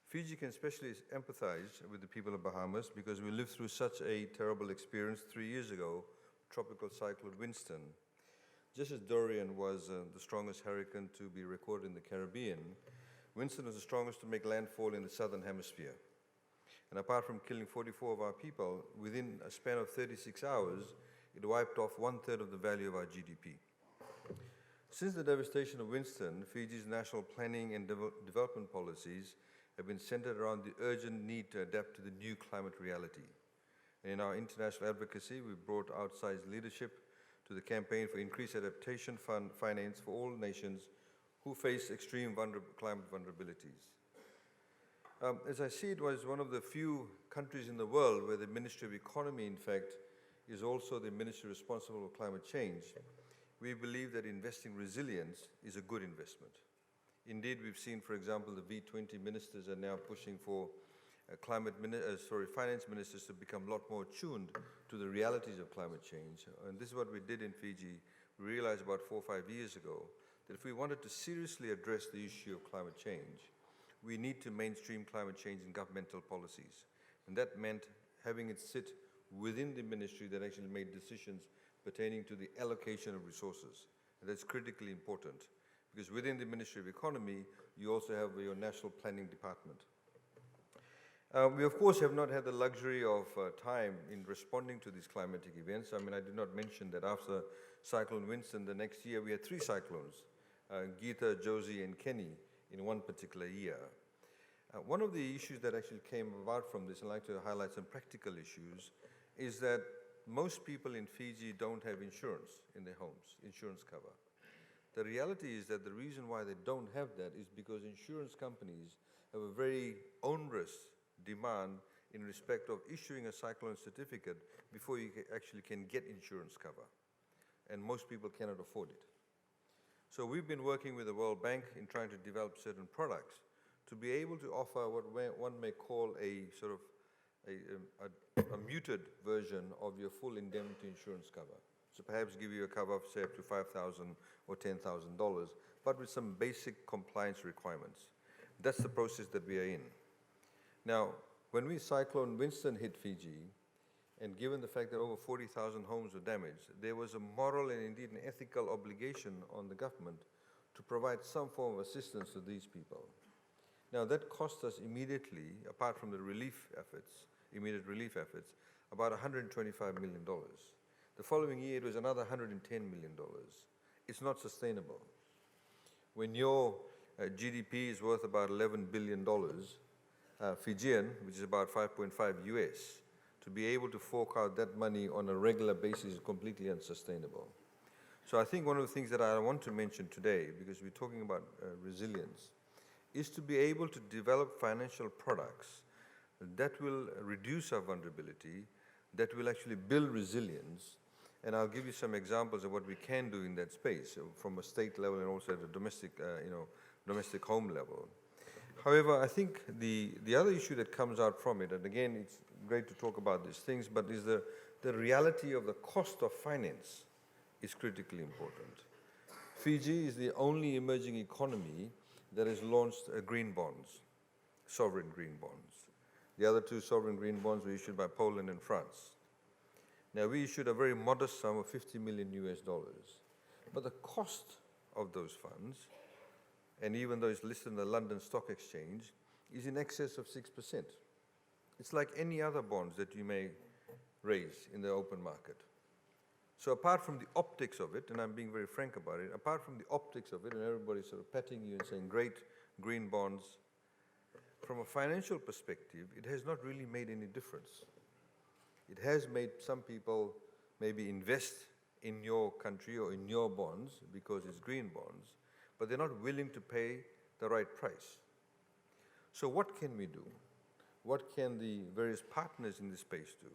Fiji can especially empathize with the people of Bahamas because we lived through such a terrible experience 3 years ago, Tropical Cyclone Winston. Just as Dorian was the strongest hurricane to be recorded in the Caribbean, Winston was the strongest to make landfall in the southern hemisphere. And apart from killing 44 of our people, within a span of 36 hours, it wiped off 1/3 of the value of our GDP. Since the devastation of Winston, Fiji's national planning and development policies have been centered around the urgent need to adapt to the new climate reality. And in our international advocacy, we've brought outsized leadership to the campaign for increased adaptation finance for all nations who face extreme climate vulnerabilities. As I see it, was one of the few countries in the world where the Ministry of Economy, in fact, is also the ministry responsible for climate change. we believe that investing resilience is a good investment. Indeed, we've seen, for example, the V20 ministers are now pushing for finance ministers to become a lot more tuned to the realities of climate change. And this is what we did in Fiji. We realized about 4 or 5 years ago that if we wanted to seriously address the issue of climate change, we need to mainstream climate change in governmental policies. And that meant having it sit within the ministry that actually made decisions pertaining to the allocation of resources. And that's critically important, because within the Ministry of Economy, you also have your National Planning Department. We, of course, have not had the luxury of time in responding to these climatic events. I mean, I did not mention that after Cyclone Winston, the next year we had 3 cyclones, Geeta, Josie, and Kenny, in one particular year. One of the issues that actually came about from this, and I'd like to highlight some practical issues, is that most people in Fiji don't have insurance in their homes, insurance cover. The reality is that the reason why they don't have that is because insurance companies have a very onerous demand in respect of issuing a cyclone certificate before you actually can get insurance cover. And most people cannot afford it. So we've been working with the World Bank in trying to develop certain products to be able to offer what one may call a sort of a muted version of your full indemnity insurance cover. So perhaps give you a cover of, say, up to $5,000 or $10,000, but with some basic compliance requirements. That's the process that we are in. Now, when Cyclone Winston hit Fiji, and given the fact that over 40,000 homes were damaged, there was a moral and indeed an ethical obligation on the government to provide some form of assistance to these people. Now, that cost us immediately, apart from the immediate relief efforts, about $125 million. The following year, it was another $110 million. It's not sustainable. When your GDP is worth about $11 billion, Fijian, which is about 5.5 US, to be able to fork out that money on a regular basis is completely unsustainable. So I think one of the things that I want to mention today, because we're talking about resilience, is to be able to develop financial products that will reduce our vulnerability, that will actually build resilience. And I'll give you some examples of what we can do in that space from a state level and also at a domestic home level. However, I think the other issue that comes out from it, and again, it's great to talk about these things, but is the reality of the cost of finance is critically important. Fiji is the only emerging economy that has launched green bonds, sovereign green bonds. The other 2 sovereign green bonds were issued by Poland and France. Now, we issued a very modest sum of $50 million US. But the cost of those funds, and even though it's listed in the London Stock Exchange, is in excess of 6%. It's like any other bonds that you may raise in the open market. So apart from the optics of it, and I'm being very frank about it, apart from the optics of it, and everybody's sort of patting you and saying, great, green bonds, from a financial perspective, it has not really made any difference. It has made some people maybe invest in your country or in your bonds because it's green bonds, but they're not willing to pay the right price. So what can we do? What can the various partners in this space do?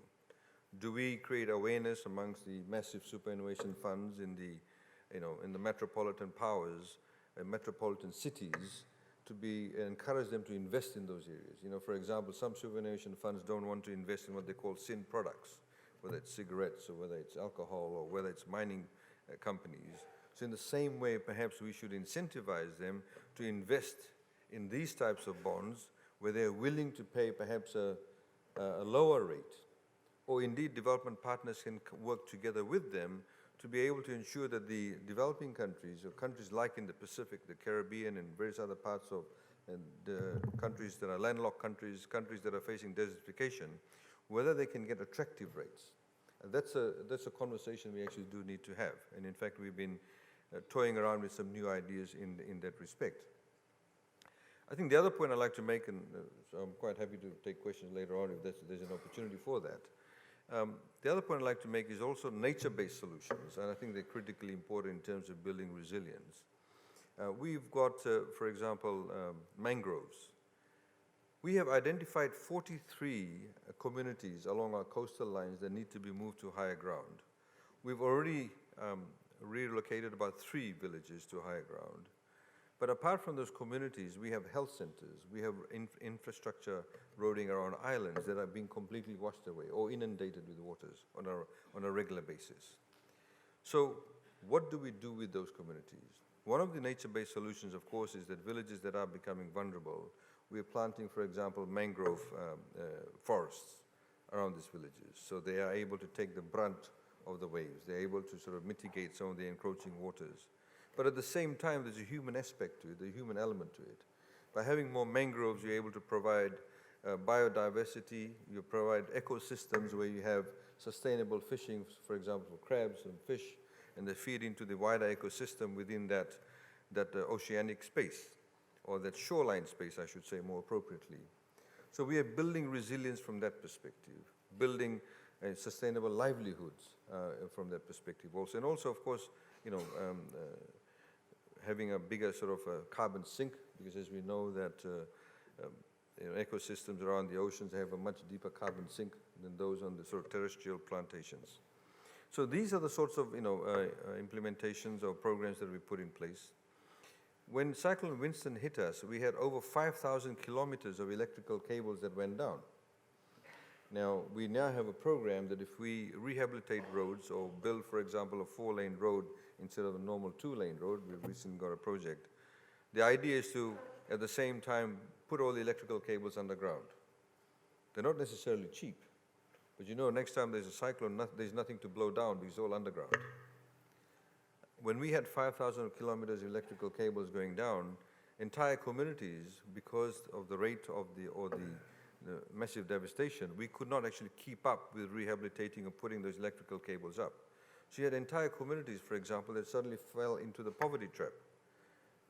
Do we create awareness amongst the massive superannuation funds in the metropolitan powers, metropolitan cities, to encourage them to invest in those areas? For example, some superannuation funds don't want to invest in what they call sin products, whether it's cigarettes or whether it's alcohol or whether it's mining companies. So in the same way, perhaps we should incentivize them to invest in these types of bonds where they're willing to pay perhaps a lower rate. Or indeed, development partners can work together with them to be able to ensure that the developing countries, or countries like in the Pacific, the Caribbean, and various other parts of the countries that are landlocked countries, countries that are facing desertification, whether they can get attractive rates. And that's a conversation we actually do need to have. And in fact, we've been toying around with some new ideas in that respect. I think the other point I'd like to make, and so I'm quite happy to take questions later on if there's an opportunity for that. The other point I'd like to make is also nature-based solutions, and I think they're critically important in terms of building resilience. We've got, for example, mangroves. We have identified 43 communities along our coastal lines that need to be moved to higher ground. We've already relocated about 3 villages to higher ground. But apart from those communities, we have health centers, we have infrastructure roading around islands that are being completely washed away or inundated with waters on a regular basis. So what do we do with those communities? One of the nature-based solutions, of course, is that villages that are becoming vulnerable, we are planting, for example, mangrove forests around these villages. So they are able to take the brunt of the waves. They're able to sort of mitigate some of the encroaching waters. But at the same time, there's a human aspect to it, a human element to it. By having more mangroves, you're able to provide biodiversity, you provide ecosystems where you have sustainable fishing, for example, for crabs and fish, and they feed into the wider ecosystem within that oceanic space, or that shoreline space, I should say more appropriately. So we are building resilience from that perspective, building sustainable livelihoods from that perspective also. And also, of course, having a bigger sort of carbon sink, because as we know that ecosystems around the oceans have a much deeper carbon sink than those on the sort of terrestrial plantations. So these are the sorts of implementations or programs that we put in place. When Cyclone Winston hit us, we had over 5,000 kilometers of electrical cables that went down. Now, we now have a program that if we rehabilitate roads or build, for example, a 4-lane road instead of a normal 2-lane road, we've recently got a project. The idea is to, at the same time, put all the electrical cables underground. They're not necessarily cheap, but next time there's a cyclone, there's nothing to blow down because it's all underground. When we had 5,000 kilometers of electrical cables going down, entire communities, because of the rate of the massive devastation, we could not actually keep up with rehabilitating or putting those electrical cables up. So you had entire communities, for example, that suddenly fell into the poverty trap.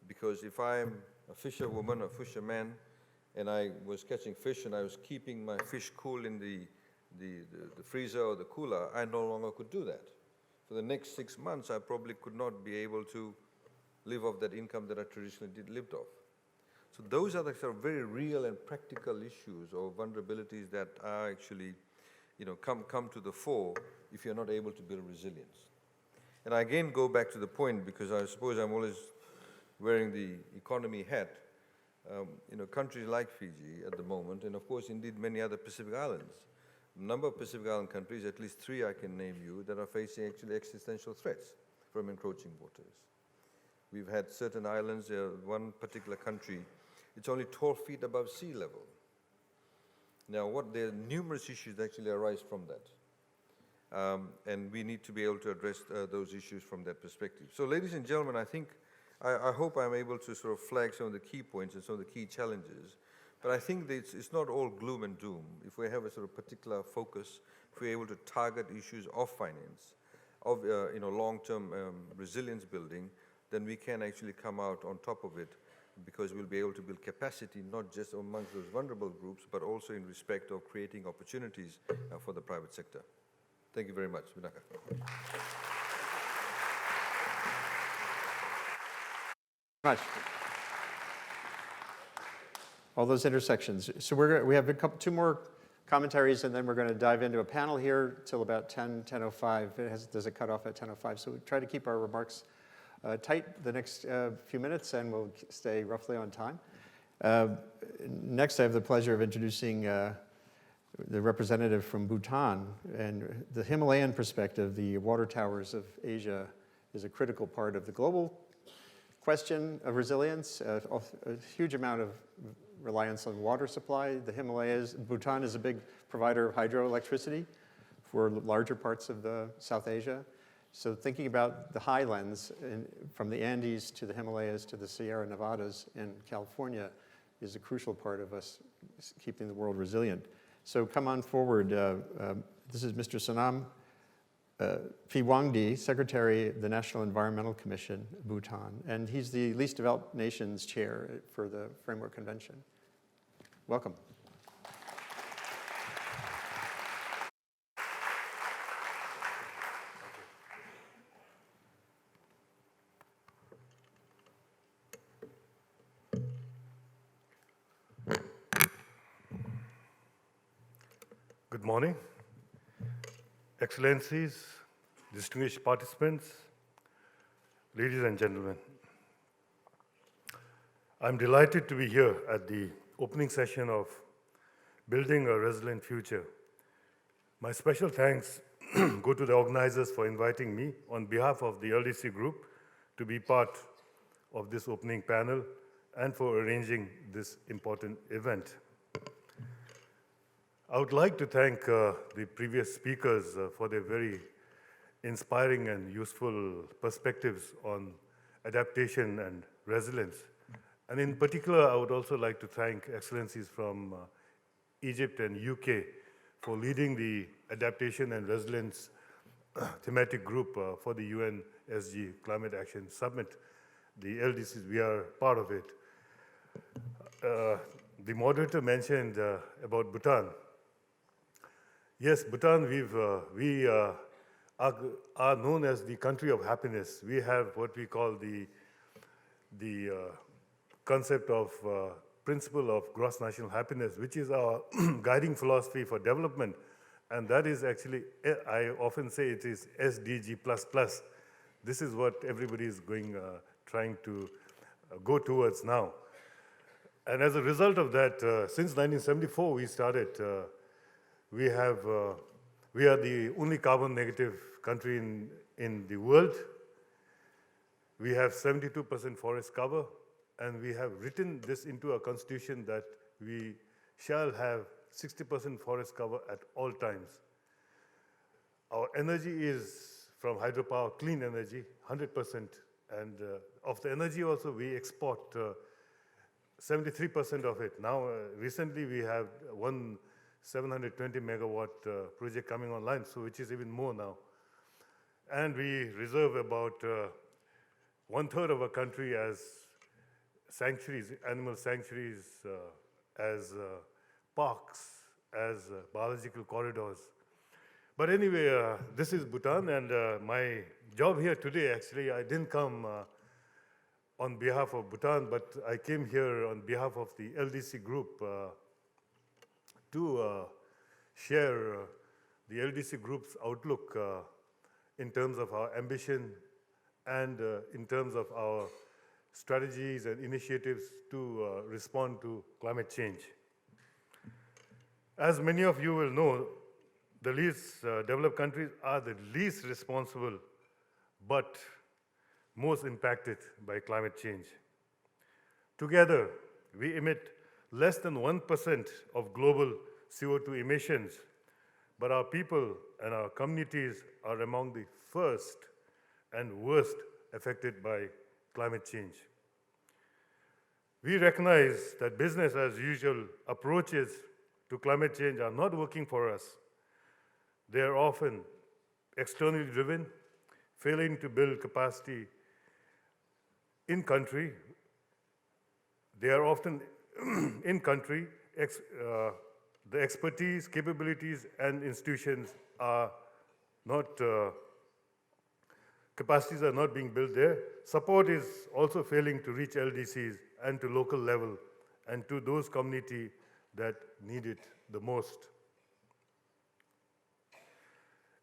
Because if I'm a fisherwoman or fisherman, and I was catching fish and I was keeping my fish cool in the freezer or the cooler, I no longer could do that. For the next 6 months, I probably could not be able to live off that income that I traditionally lived off. So those are the sort of very real and practical issues or vulnerabilities that are actually, come to the fore if you're not able to build resilience. And I again go back to the point, because I suppose I'm always wearing the economy hat. Countries like Fiji at the moment, and of course, indeed, many other Pacific Islands. A number of Pacific Island countries, at least 3 I can name you, that are facing actually existential threats from encroaching waters. We've had certain islands, one particular country, it's only 12 feet above sea level. Now, there are numerous issues that actually arise from that. And we need to be able to address those issues from that perspective. So, ladies and gentlemen, I hope I'm able to sort of flag some of the key points and some of the key challenges. But I think that it's not all gloom and doom. If we have a sort of particular focus, if we're able to target issues of finance, of long-term resilience building, then we can actually come out on top of it, because we'll be able to build capacity not just amongst those vulnerable groups, but also in respect of creating opportunities for the private sector. Thank you very much. Vinaka. Much. All those intersections. So we have 2 more commentaries, and then we're going to dive into a panel here till about 10:05. There's a cutoff at 10:05, so we try to keep our remarks tight the next few minutes, and we'll stay roughly on time. Next, I have the pleasure of introducing the representative from Bhutan. And the Himalayan perspective, the water towers of Asia, is a critical part of the global question of resilience. A huge amount of reliance on water supply. The Himalayas, Bhutan is a big provider of hydroelectricity for larger parts of South Asia. So thinking about the highlands from the Andes to the Himalayas to the Sierra Nevadas in California is a crucial part of us keeping the world resilient. So come on forward. This is Mr. Sonam P Wangdi, Secretary of the National Environmental Commission, Bhutan, and he's the Least Developed Nations Chair for the Framework Convention. Welcome. Good morning. Excellencies, distinguished participants, ladies and gentlemen. I'm delighted to be here at the opening session of Building a Resilient Future. My special thanks go to the organizers for inviting me on behalf of the LDC group to be part of this opening panel and for arranging this important event. I would like to thank the previous speakers for their very inspiring and useful perspectives on adaptation and resilience. And in particular, I would also like to thank excellencies from Egypt and UK for leading the Adaptation and Resilience thematic group for the UNSG Climate Action Summit. The LDCs, we are part of it. The moderator mentioned about Bhutan. Yes, Bhutan, we are known as the country of happiness. We have what we call the concept of principle of gross national happiness, which is our guiding philosophy for development. And that is actually, I often say it is SDG++. This is what everybody is trying to go towards now. And as a result of that, since 1974 we started, we are the only carbon negative country in the world. We have 72% forest cover, and we have written this into our constitution that we shall have 60% forest cover at all times. Our energy is from hydropower, clean energy, 100%. And of the energy also, we export 73% of it. Now, recently we have one 720 megawatt project coming online, so which is even more now. And we reserve about 1/3 of our country as sanctuaries, animal sanctuaries, as parks, as biological corridors. But anyway, this is Bhutan, and my job here today, actually, I didn't come on behalf of Bhutan, but I came here on behalf of the LDC group to share the LDC group's outlook in terms of our ambition and in terms of our strategies and initiatives to respond to climate change. As many of you will know, the least developed countries are the least responsible but most impacted by climate change. Together, we emit less than 1% of global CO2 emissions, but our people and our communities are among the first and worst affected by climate change. We recognize that business as usual approaches to climate change are not working for us. They are often externally driven, failing to build capacity in country. They are often in country, the expertise, capabilities, and institutions are not, capacities are not being built there. Support is also failing to reach LDCs and to local level and to those communities that need it the most.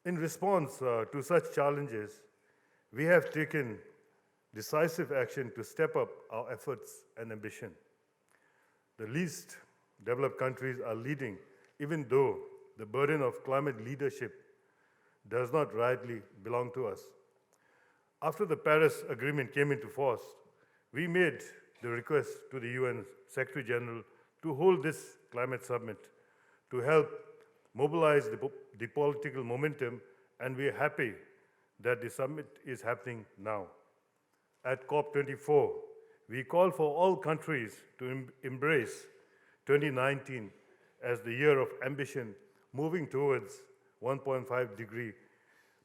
In response to such challenges, we have taken decisive action to step up our efforts and ambition. The least developed countries are leading, even though the burden of climate leadership does not rightly belong to us. After the Paris Agreement came into force, we made the request to the UN Secretary General to hold this climate summit to help mobilize the political momentum, and we are happy that the summit is happening now. At COP24, we call for all countries to embrace 2019 as the year of ambition, moving towards 1.5-degree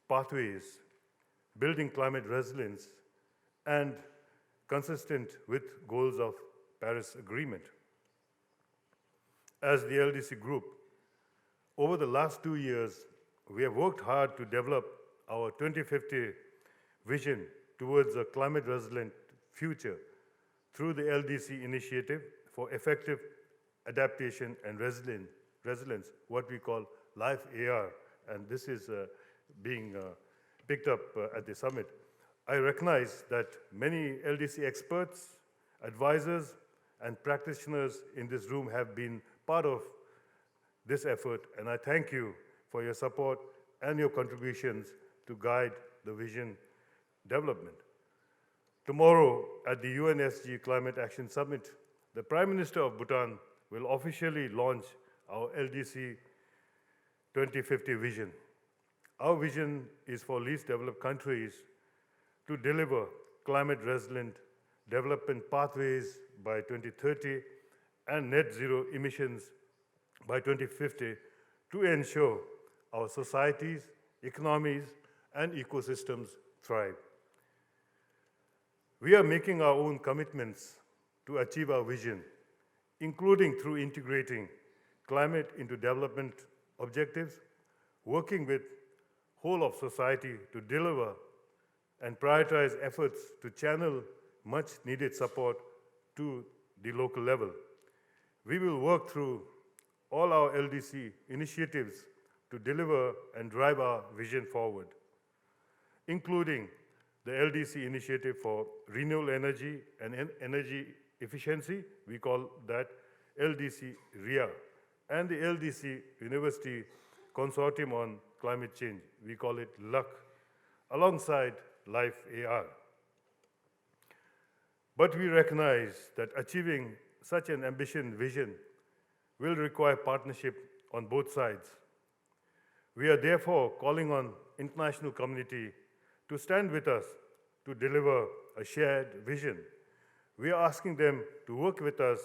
pathways, building climate resilience, and consistent with goals of Paris Agreement. As the LDC group, over the last 2 years, we have worked hard to develop our 2050 vision towards a climate resilient future through the LDC initiative for effective adaptation and resilience, what we call Life AR, and this is being picked up at the summit. I recognize that many LDC experts, advisors, and practitioners in this room have been part of this effort, and I thank you for your support and your contributions to guide the vision development. Tomorrow at the UNSG Climate Action Summit, the Prime Minister of Bhutan will officially launch our LDC 2050 vision. Our vision is for least developed countries to deliver climate-resilient development pathways by 2030 and net zero emissions by 2050 to ensure our societies, economies, and ecosystems thrive. We are making our own commitments to achieve our vision, including through integrating climate into development objectives, working with whole of society to deliver and prioritize efforts to channel much needed support to the local level. We will work through all our LDC initiatives to deliver and drive our vision forward, including the LDC initiative for renewable energy and energy efficiency, we call that LDC RIA, and the LDC University Consortium on Climate Change, we call it LUC, alongside Life AR. But we recognize that achieving such an ambitious vision will require partnership on both sides. We are therefore calling on international community to stand with us to deliver a shared vision. We are asking them to work with us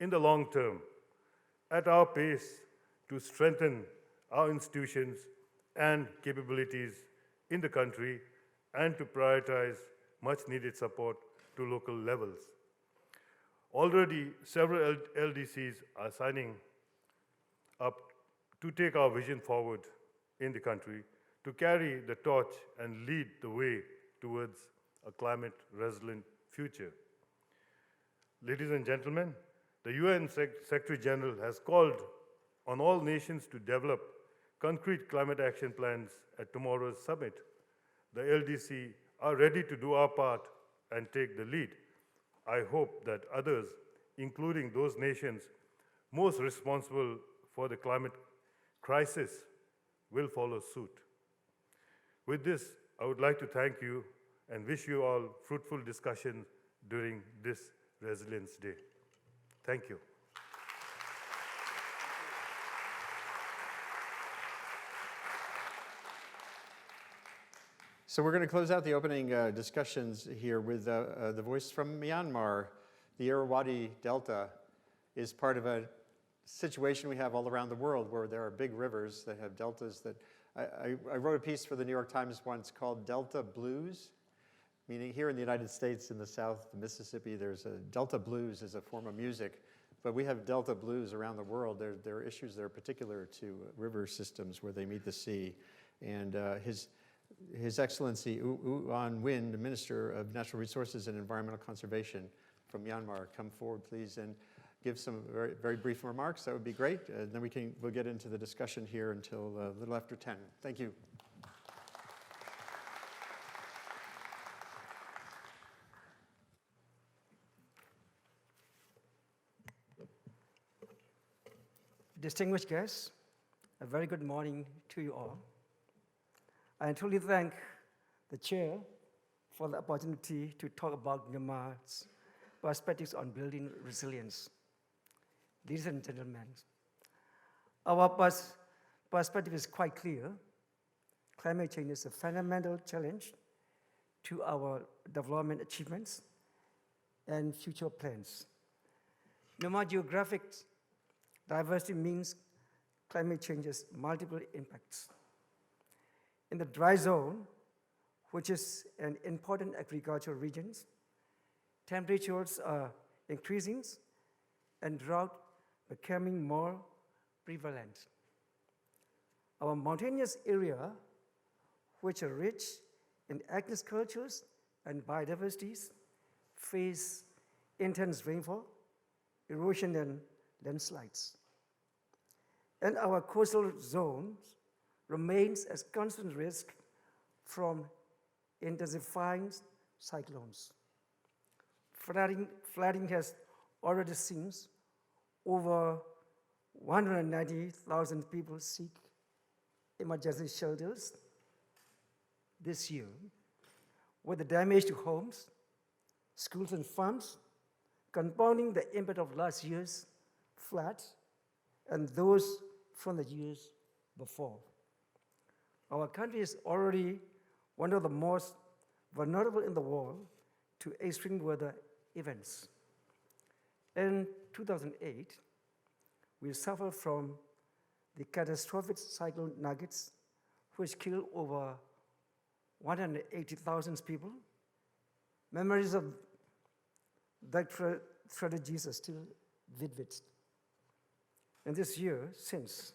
in the long term, at our pace, to strengthen our institutions and capabilities in the country and to prioritize much needed support to local levels. Already, several LDCs are signing up to take our vision forward in the country, to carry the torch and lead the way towards a climate-resilient future. Ladies and gentlemen, the UN Secretary General has called on all nations to develop concrete climate action plans at tomorrow's summit. The LDC are ready to do our part and take the lead. I hope that others, including those nations most responsible for the climate crisis, will follow suit. With this, I would like to thank you and wish you all fruitful discussion during this Resilience Day. Thank you. So we're going to close out the opening discussions here with the voice from Myanmar. The Irrawaddy Delta is part of a situation we have all around the world where there are big rivers that have deltas that I wrote a piece for the New York Times once called Delta Blues, meaning here in the United States in the South, the Mississippi, there's a Delta Blues as a form of music, but we have Delta Blues around the world. There are issues that are particular to river systems where they meet the sea. And His Excellency U An Win, the Minister of Natural Resources and Environmental Conservation from Myanmar, come forward, please, and give some very, very brief remarks. That would be great. And then we'll get into the discussion here until a little after 10. Thank you. Distinguished guests, a very good morning to you all. I truly thank the chair for the opportunity to talk about Myanmar's perspectives on building resilience. Ladies and gentlemen, our perspective is quite clear. Climate change is a fundamental challenge to our development achievements and future plans. Myanmar's geographic diversity means climate change has multiple impacts. In the dry zone, which is an important agricultural region, temperatures are increasing and drought becoming more prevalent. Our mountainous area, which are rich in ethnic cultures and biodiversities, face intense rainfall, erosion, and landslides. And our coastal zones remains as constant risk from intensifying cyclones. Flooding has already seen over 190,000 people seek emergency shelters this year, with the damage to homes, schools, and farms compounding the impact of last year's flood and those from the years before. Our country is already one of the most vulnerable in the world to extreme weather events. In 2008, we suffered from the catastrophic cyclone Nuggets, which killed over 180,000 people. Memories of that tragedies are still vivid. In this year, since,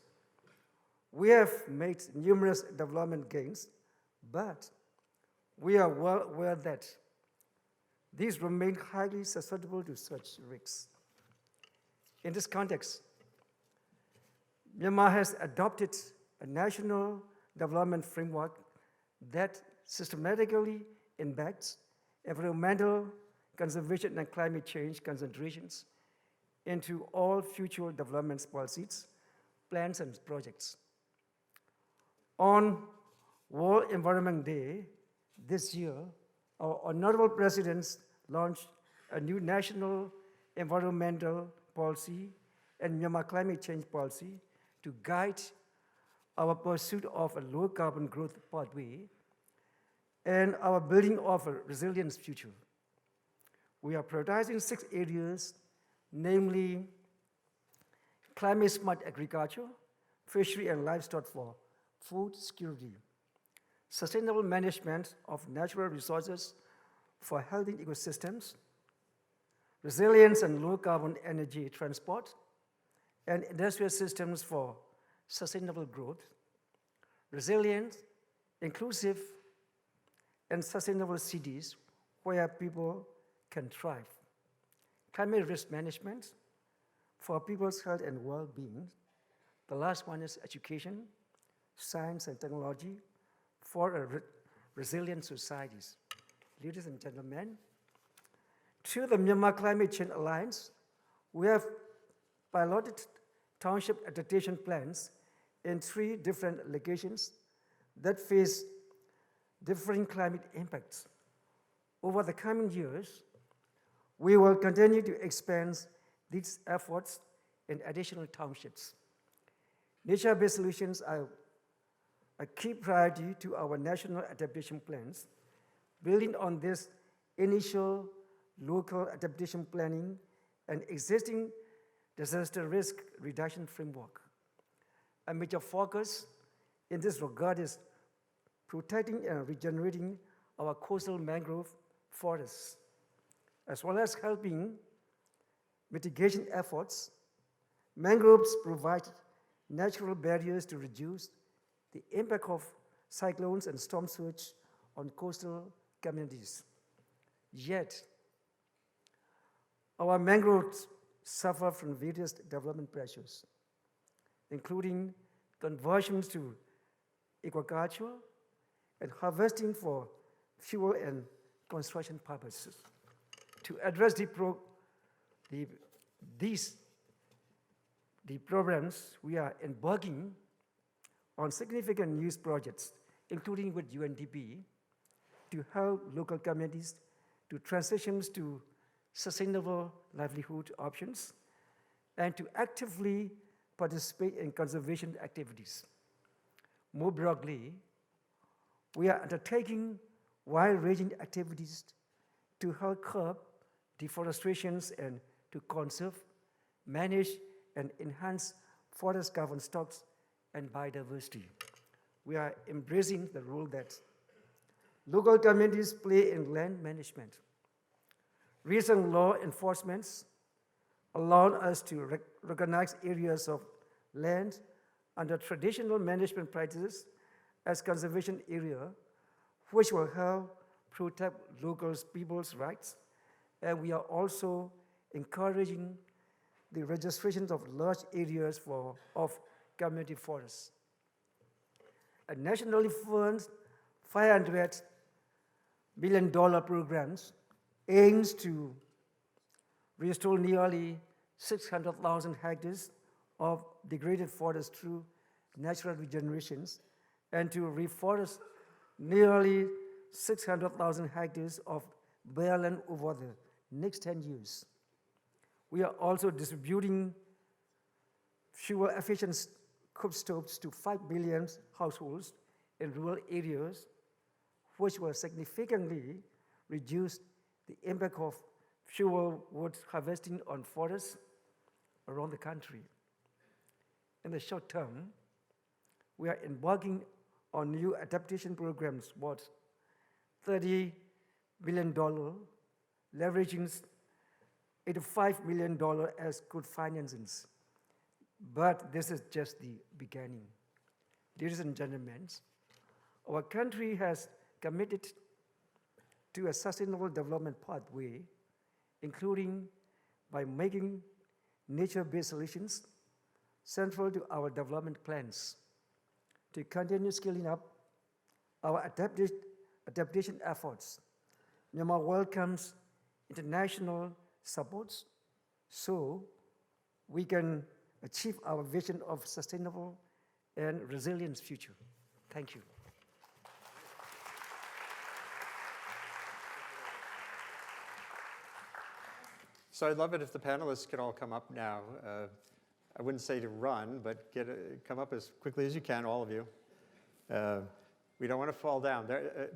we have made numerous development gains, but we are well aware that these remain highly susceptible to such risks. In this context, Myanmar has adopted a national development framework that systematically embeds environmental conservation and climate change considerations into all future development policies, plans, and projects. On World Environment Day this year, our honorable presidents launched a new national environmental policy and Myanmar climate change policy to guide our pursuit of a low carbon growth pathway and our building of a resilient future. We are prioritizing 6 areas, namely climate smart agriculture, fishery and livestock for food security, sustainable management of natural resources for healthy ecosystems, resilience and low carbon energy transport, and industrial systems for sustainable growth, resilient, inclusive, and sustainable cities where people can thrive, climate risk management for people's health and well-being. The last one is education, science, and technology for a resilient societies. Ladies and gentlemen, through the Myanmar Climate Change Alliance, we have piloted township adaptation plans in 3 different locations that face differing climate impacts. Over the coming years, we will continue to expand these efforts in additional townships. Nature-based solutions are a key priority to our national adaptation plans. Building on this initial local adaptation planning and existing disaster risk reduction framework, a major focus in this regard is protecting and regenerating our coastal mangrove forests, as well as helping mitigation efforts. Mangroves provide natural barriers to reduce the impact of cyclones and storm surge on coastal communities. Yet, our mangroves suffer from various development pressures, including conversions to aquaculture and harvesting for fuel and construction purposes. To address the programs, we are embarking on significant new projects, including with UNDP, to help local communities to transition to sustainable livelihood options and to actively participate in conservation activities. More broadly, we are undertaking wide-ranging activities to help curb deforestation and to conserve, manage, and enhance forest carbon stocks and biodiversity. We are embracing the role that local communities play in land management. Recent law enforcements allow us to recognize areas of land under traditional management practices as conservation area, which will help protect local people's rights. And we are also encouraging the registration of large areas of community forests. A nationally funded 500 billion programs aims to restore nearly 600,000 hectares of degraded forest through natural regenerations and to reforest nearly 600,000 hectares of bare land over the next 10 years. We are also distributing fuel-efficient cookstoves to 5 million households in rural areas, which will significantly reduce the impact of fuel wood harvesting on forests around the country. In the short term, we are embarking on new adaptation programs worth $30 billion, leveraging $85 million as good financings. But this is just the beginning. Ladies and gentlemen, our country has committed to a sustainable development pathway, including by making nature-based solutions central to our development plans. To continue scaling up our adaptation efforts, Myanmar welcomes international supports so we can achieve our vision of sustainable and resilient future. Thank you. So I'd love it if the panelists could all come up now. I wouldn't say to run, but come up as quickly as you can, all of you. We don't want to fall down.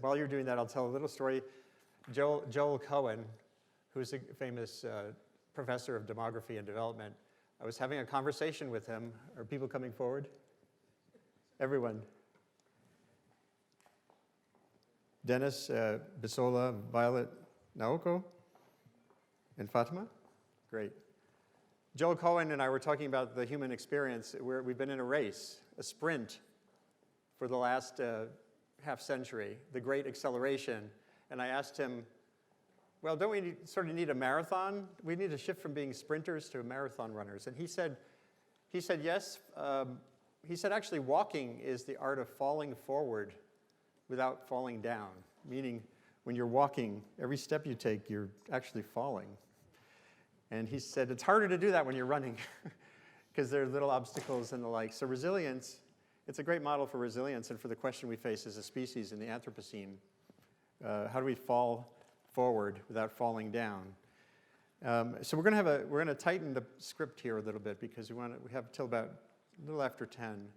While you're doing that, I'll tell a little story. Joel Cohen, who's a famous professor of demography and development, I was having a conversation with him. Are people coming forward? Everyone. Denis, Bisola, Violet, Naoko, and Fatima? Great. Joel Cohen and I were talking about the human experience where we've been in a race, a sprint for the last half century, the great acceleration. And I asked him, well, don't we sort of need a marathon? We need to shift from being sprinters to marathon runners. And he said yes. He said, actually, walking is the art of falling forward without falling down, meaning when you're walking, every step you take, you're actually falling. And he said, it's harder to do that when you're running because there are little obstacles and the like. So resilience, it's a great model for resilience and for the question we face as a species in the Anthropocene. How do we fall forward without falling down? So we're going to tighten the script here a little bit because we have till about a little after 10.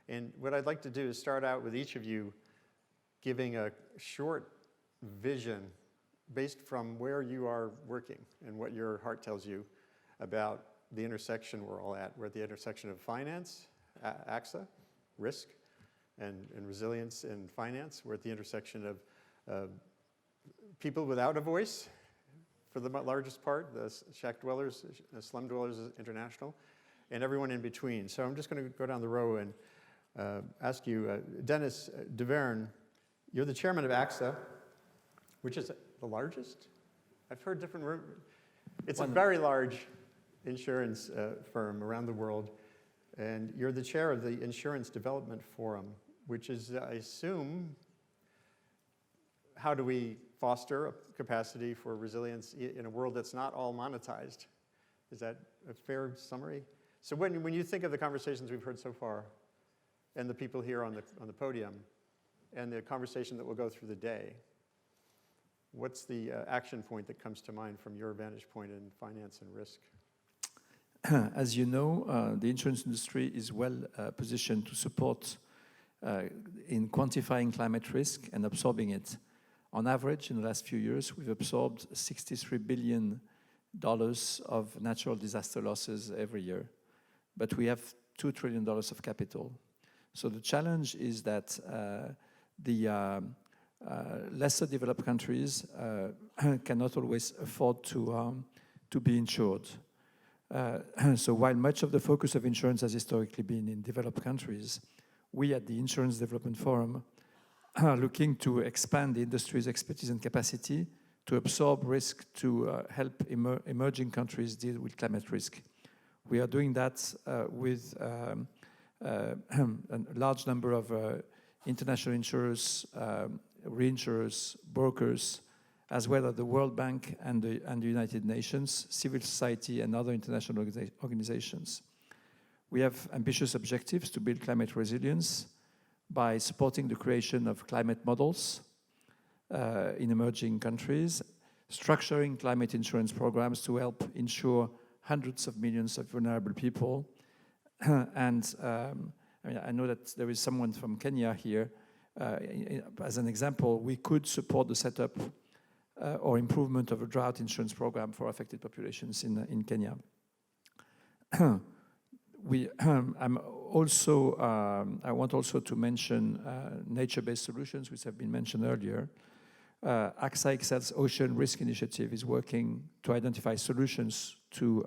And what I'd like to do is start out with each of you giving a short vision based from where you are working and what your heart tells you about the intersection we're all at. We're at the intersection of finance, AXA, risk, and resilience in finance. We're at the intersection of people without a voice, for the largest part, the shack dwellers, the slum dwellers international, and everyone in between. So I'm just going to go down the row and ask you, Denis, Duverne, you're the chairman of AXA, which is the largest? I've heard different rumors. It's a very large insurance firm around the world, and you're the chair of the Insurance Development Forum, which is, I assume, how do we foster a capacity for resilience in a world that's not all monetized? Is that a fair summary? So when you think of the conversations we've heard so far, and the people here on the podium, and the conversation that will go through the day, what's the action point that comes to mind from your vantage point in finance and risk? As you know, the insurance industry is well positioned to support in quantifying climate risk and absorbing it. On average, in the last few years, we've absorbed $63 billion of natural disaster losses every year. But we have $2 trillion of capital. So the challenge is that the lesser developed countries cannot always afford to be insured. So while much of the focus of insurance has historically been in developed countries, we at the Insurance Development Forum are looking to expand the industry's expertise and capacity to absorb risk to help emerging countries deal with climate risk. We are doing that with a large number of international insurers reinsurers, brokers, as well as the World Bank and the United Nations, civil society, and other international organizations. We have ambitious objectives to build climate resilience by supporting the creation of climate models in emerging countries, structuring climate insurance programs to help insure hundreds of millions of vulnerable people. And I know that there is someone from Kenya here. As an example, we could support the setup or improvement of a drought insurance program for affected populations in Kenya. I want also to mention nature-based solutions, which have been mentioned earlier. AXA XL's Ocean Risk Initiative is working to identify solutions to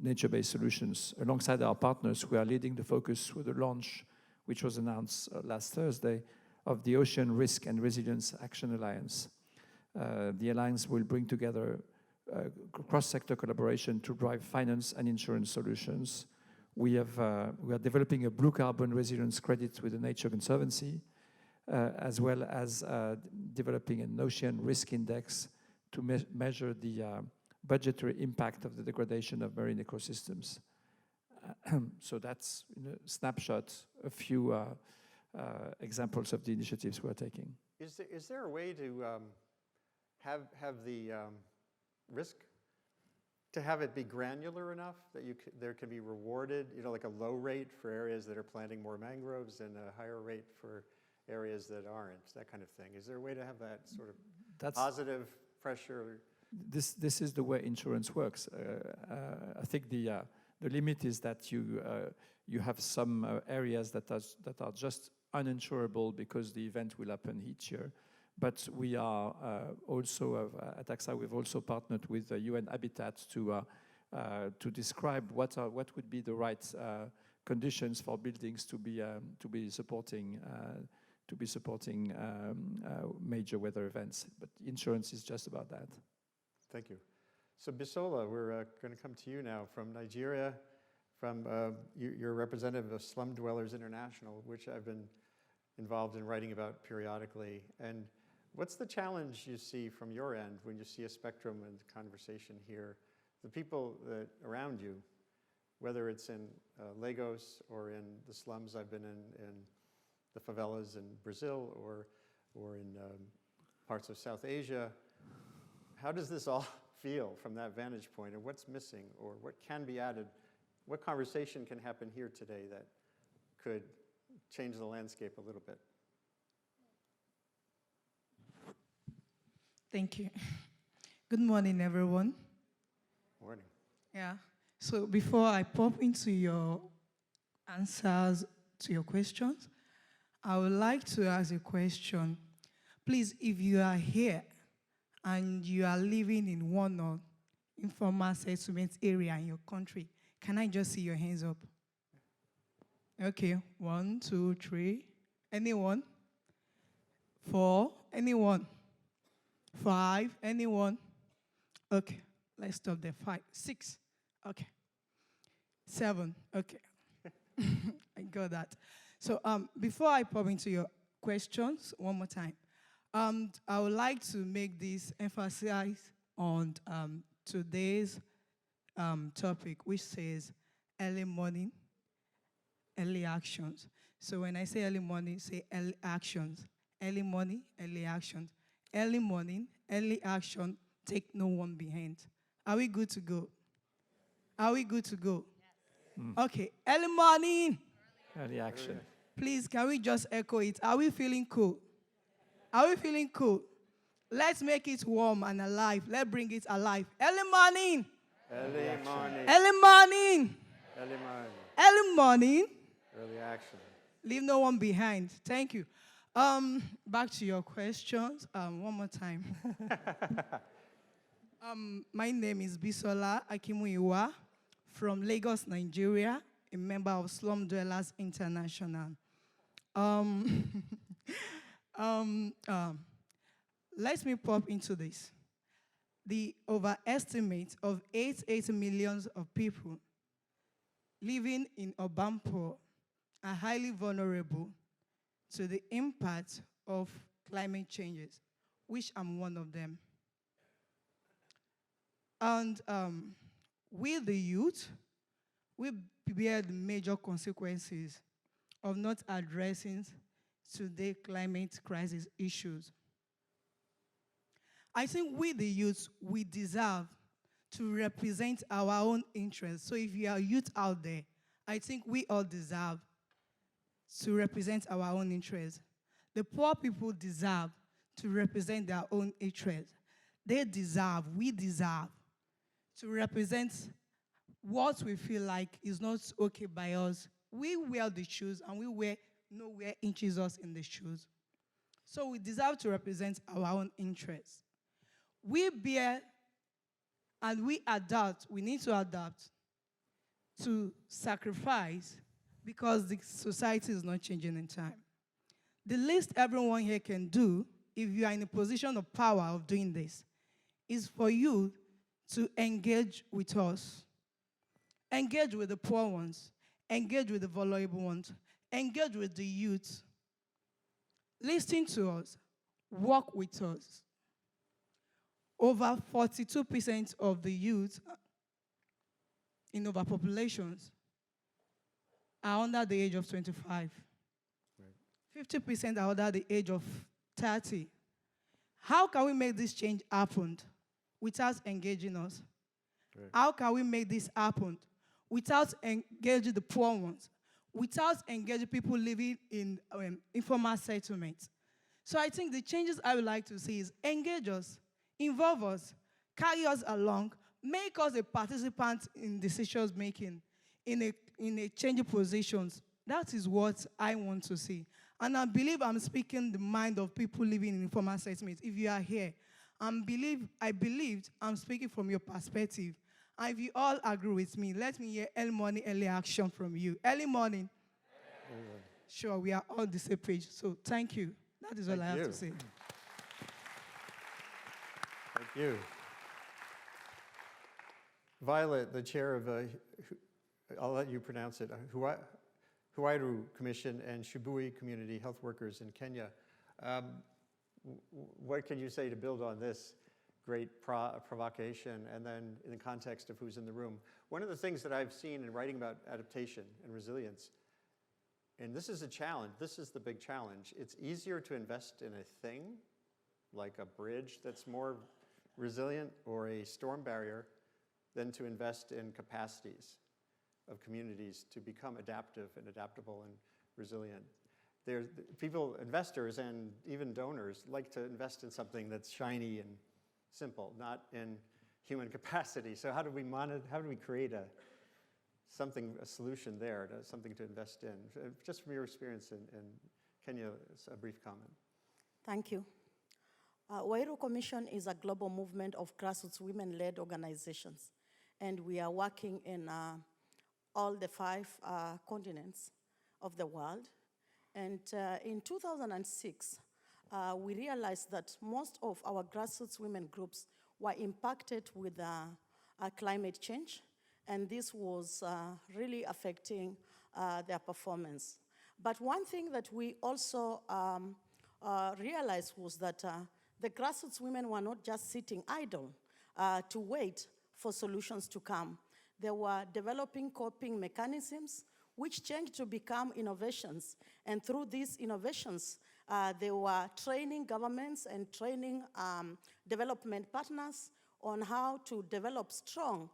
nature-based solutions. Alongside our partners, we are leading the focus with the launch, which was announced last Thursday, of the Ocean Risk and Resilience Action Alliance. The alliance will bring together cross-sector collaboration to drive finance and insurance solutions. We are developing a blue carbon resilience credit with the Nature Conservancy, as well as developing an ocean risk index to measure the budgetary impact of the degradation of marine ecosystems. So that's, in a snapshot, a few examples of the initiatives we're taking. Is there a way to have the risk, to have it be granular enough that there can be rewarded, like a low rate for areas that are planting more mangroves and a higher rate for areas that aren't, that kind of thing? Is there a way to have that sort of positive pressure? This is the way insurance works. I think the limit is that you have some areas that are just uninsurable because the event will happen each year. But we are also, at AXA, we've also partnered with UN Habitat to describe what would be the right conditions for buildings to be supporting major weather events. But insurance is just about that. Thank you. So Bisola, we're going to come to you now from Nigeria. You're a representative of Slum Dwellers International, which I've been involved in writing about periodically. And what's the challenge you see from your end when you see a spectrum and conversation here? The people around you, whether it's in Lagos or in the slums I've been in the favelas in Brazil or in parts of South Asia, how does this all feel from that vantage point? And what's missing, or what can be added? What conversation can happen here today that could change the landscape a little bit? Thank you. Good morning, everyone. Morning. Yeah. So before I pop into your answers to your questions, I would like to ask a question. Please, if you are here and you are living in one or informal settlement area in your country, can I just see your hands up? Okay, 1, 2, 3. Anyone? 4. Anyone? 5. Anyone? Okay, let's stop there. 5, 6. Okay. 7. Okay. I got that. So before I pop into your questions one more time, I would like to make this emphasize on today's topic, which says early morning, early actions. So when I say early morning, say early actions. Early morning, early actions. Early morning, early action, take no one behind. Are we good to go? Are we good to go? Yes. Okay, early morning. Early action. Please, can we just echo it? Are we feeling cool? Are we feeling cool? Let's make it warm and alive. Let's bring it alive. Early morning. Early morning. Early morning. Early morning. Early morning. Early action. Leave no one behind. Thank you. Back to your questions. One more time. My name is Bisola Akimuyiwa from Lagos, Nigeria, a member of Slum Dwellers International. Let me pop into this. The overestimate of 8 million of people living in urban poor are highly vulnerable to the impact of climate changes, which I'm one of them. And we, the youth, we bear the major consequences of not addressing today's climate crisis issues. I think we, the youth, we deserve to represent our own interests. So if you are youth out there, I think we all deserve to represent our own interests. The poor people deserve to represent their own interests. They deserve, we deserve, to represent what we feel like is not okay by us. We wear the shoes and we know where inches us in the shoes. So we deserve to represent our own interests. We bear and we adapt, we need to adapt to sacrifice because the society is not changing in time. The least everyone here can do, if you are in a position of power of doing this, is for you to engage with us. Engage with the poor ones. Engage with the vulnerable ones. Engage with the youth. Listen to us. Work with us. Over 42% of the youth in overpopulations are under the age of 25. Right. 50% are under the age of 30. How can we make this change happen without engaging us? Right. How can we make this happen without engaging the poor ones, without engaging people living in informal settlements? So I think the changes I would like to see is engage us, involve us, carry us along, make us a participant in decisions making, in a changing positions. That is what I want to see. And I believe I'm speaking the mind of people living in informal settlements. If you are here, I believe I'm speaking from your perspective. And if you all agree with me, let me hear early morning, early action from you. Early morning. Sure, we are all the same page. So thank you. That is all I have to say. Thank you. Violet, the chair of, I'll let you pronounce it, Huairu Commission and Shibui Community Health Workers in Kenya. What can you say to build on this great provocation and then in the context of who's in the room? One of the things that I've seen in writing about adaptation and resilience, and this is a challenge, this is the big challenge. It's easier to invest in a thing, like a bridge that's more resilient or a storm barrier, than to invest in capacities of communities to become adaptive and adaptable and resilient. People, investors and even donors, like to invest in something that's shiny and simple, not in human capacity. So how do we create a solution there, something to invest in? Just from your experience in Kenya, a brief comment. Thank you. Huairu Commission is a global movement of grassroots women-led organizations, and we are working in all the 5 continents of the world. And in 2006, we realized that most of our grassroots women groups were impacted with climate change, and this was really affecting their performance. But one thing that we also realized was that the grassroots women were not just sitting idle to wait for solutions to come. They were developing coping mechanisms which changed to become innovations. And through these innovations, they were training governments and training development partners on how to develop strong,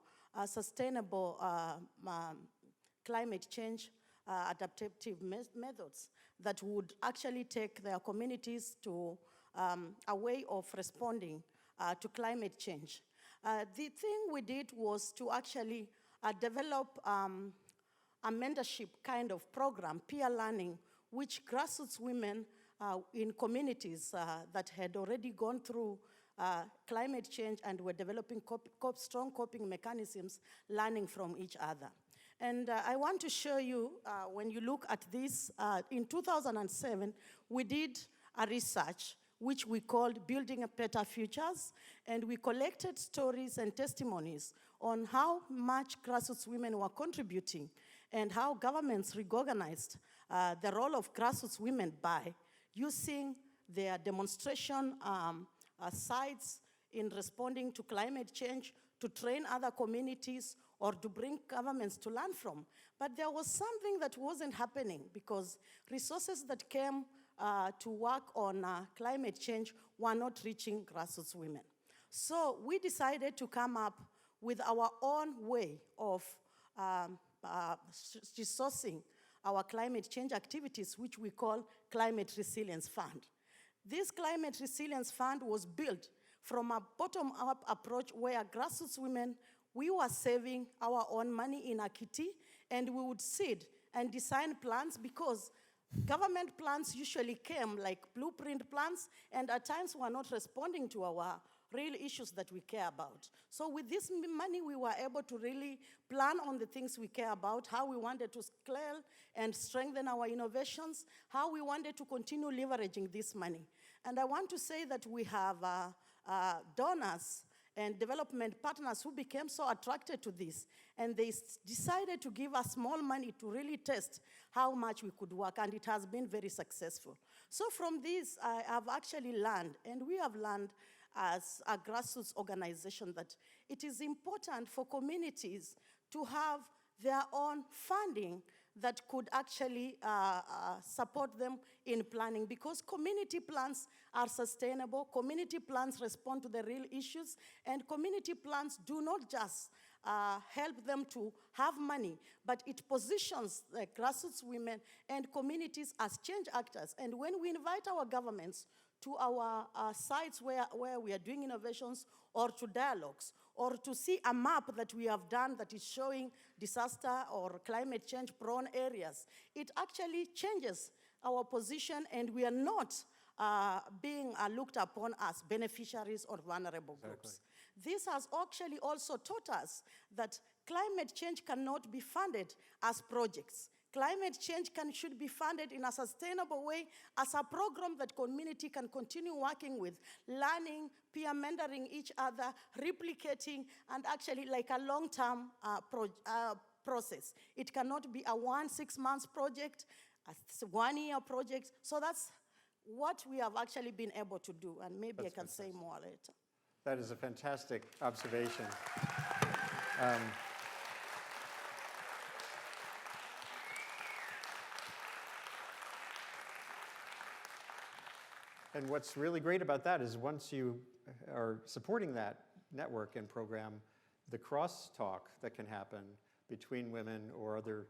sustainable climate change adaptive methods that would actually take their communities to a way of responding to climate change. The thing we did was to actually develop a mentorship kind of program, peer learning, which grassroots women in communities that had already gone through climate change and were developing strong coping mechanisms, learning from each other. And I want to show you, when you look at this, in 2007, we did a research which we called Building Better Futures, and we collected stories and testimonies on how much grassroots women were contributing and how governments recognized the role of grassroots women by using their demonstration sites in responding to climate change, to train other communities, or to bring governments to learn from. But there was something that wasn't happening because resources that came to work on climate change were not reaching grassroots women. So we decided to come up with our own way of resourcing our climate change activities, which we call Climate Resilience Fund. This Climate Resilience Fund was built from a bottom-up approach where grassroots women, we were saving our own money in a kitty, and we would seed and design plans because government plans usually came like blueprint plans, and at times were not responding to our real issues that we care about. So with this money, we were able to really plan on the things we care about, how we wanted to scale and strengthen our innovations, how we wanted to continue leveraging this money. And I want to say that we have donors and development partners who became so attracted to this, and they decided to give us small money to really test how much we could work, and it has been very successful. So from this, I have actually learned, and we have learned as a grassroots organization, that it is important for communities to have their own funding that could actually support them in planning, because community plans are sustainable, community plans respond to the real issues, and community plans do not just help them to have money, but it positions the grassroots women and communities as change actors. And when we invite our governments to our sites where we are doing innovations, or to dialogues, or to see a map that we have done that is showing disaster or climate change prone areas, it actually changes our position, and we are not being looked upon as beneficiaries or vulnerable groups. This has actually also taught us that climate change cannot be funded as projects. Climate change should be funded in a sustainable way as a program that community can continue working with, learning, peer mentoring each other, replicating, and actually like a long-term process. It cannot be a 6 months project, a 1 year project. So that's what we have actually been able to do, and maybe I can say more later. That is a fantastic observation. And what's really great about that is once you are supporting that network and program, the crosstalk that can happen between women or other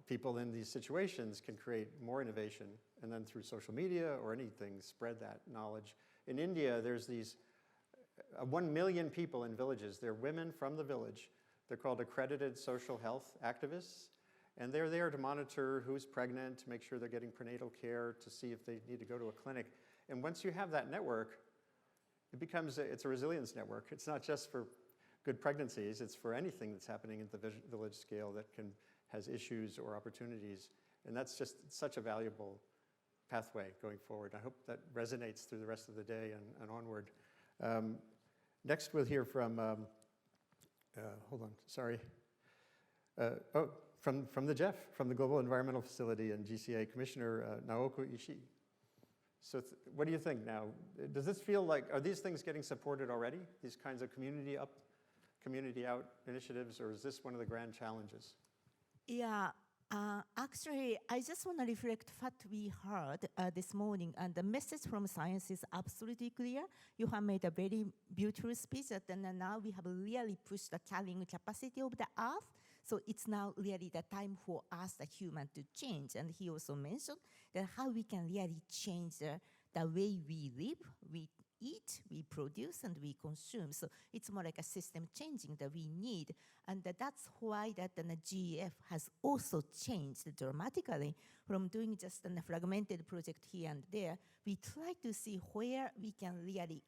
people in these situations can create more innovation, and then through social media or anything, spread that knowledge. In India, there's these 1 million people in villages. They're women from the village. They're called accredited social health activists, and they're there to monitor who's pregnant, to make sure they're getting prenatal care, to see if they need to go to a clinic. And once you have that network, it's a resilience network. It's not just for good pregnancies, it's for anything that's happening at the village scale that has issues or opportunities. And that's just such a valuable pathway going forward. I hope that resonates through the rest of the day and onward. Next, we'll hear from, from the GEF, from the Global Environmental Facility and GCA, Commissioner Naoko Ishii. So what do you think now? Does this feel like, are these things getting supported already? These kinds of community out initiatives, or is this one of the grand challenges? Yeah, actually, I just want to reflect what we heard this morning, and the message from science is absolutely clear. Johan made a very beautiful speech, that now we have really pushed the carrying capacity of the Earth. So it's now really the time for us, the human, to change. And he also mentioned that how we can really change the way we live, we eat, we produce, and we consume. So it's more like a system changing that we need. And that's why that the GEF has also changed dramatically from doing just a fragmented project here and there. We try to see where we can really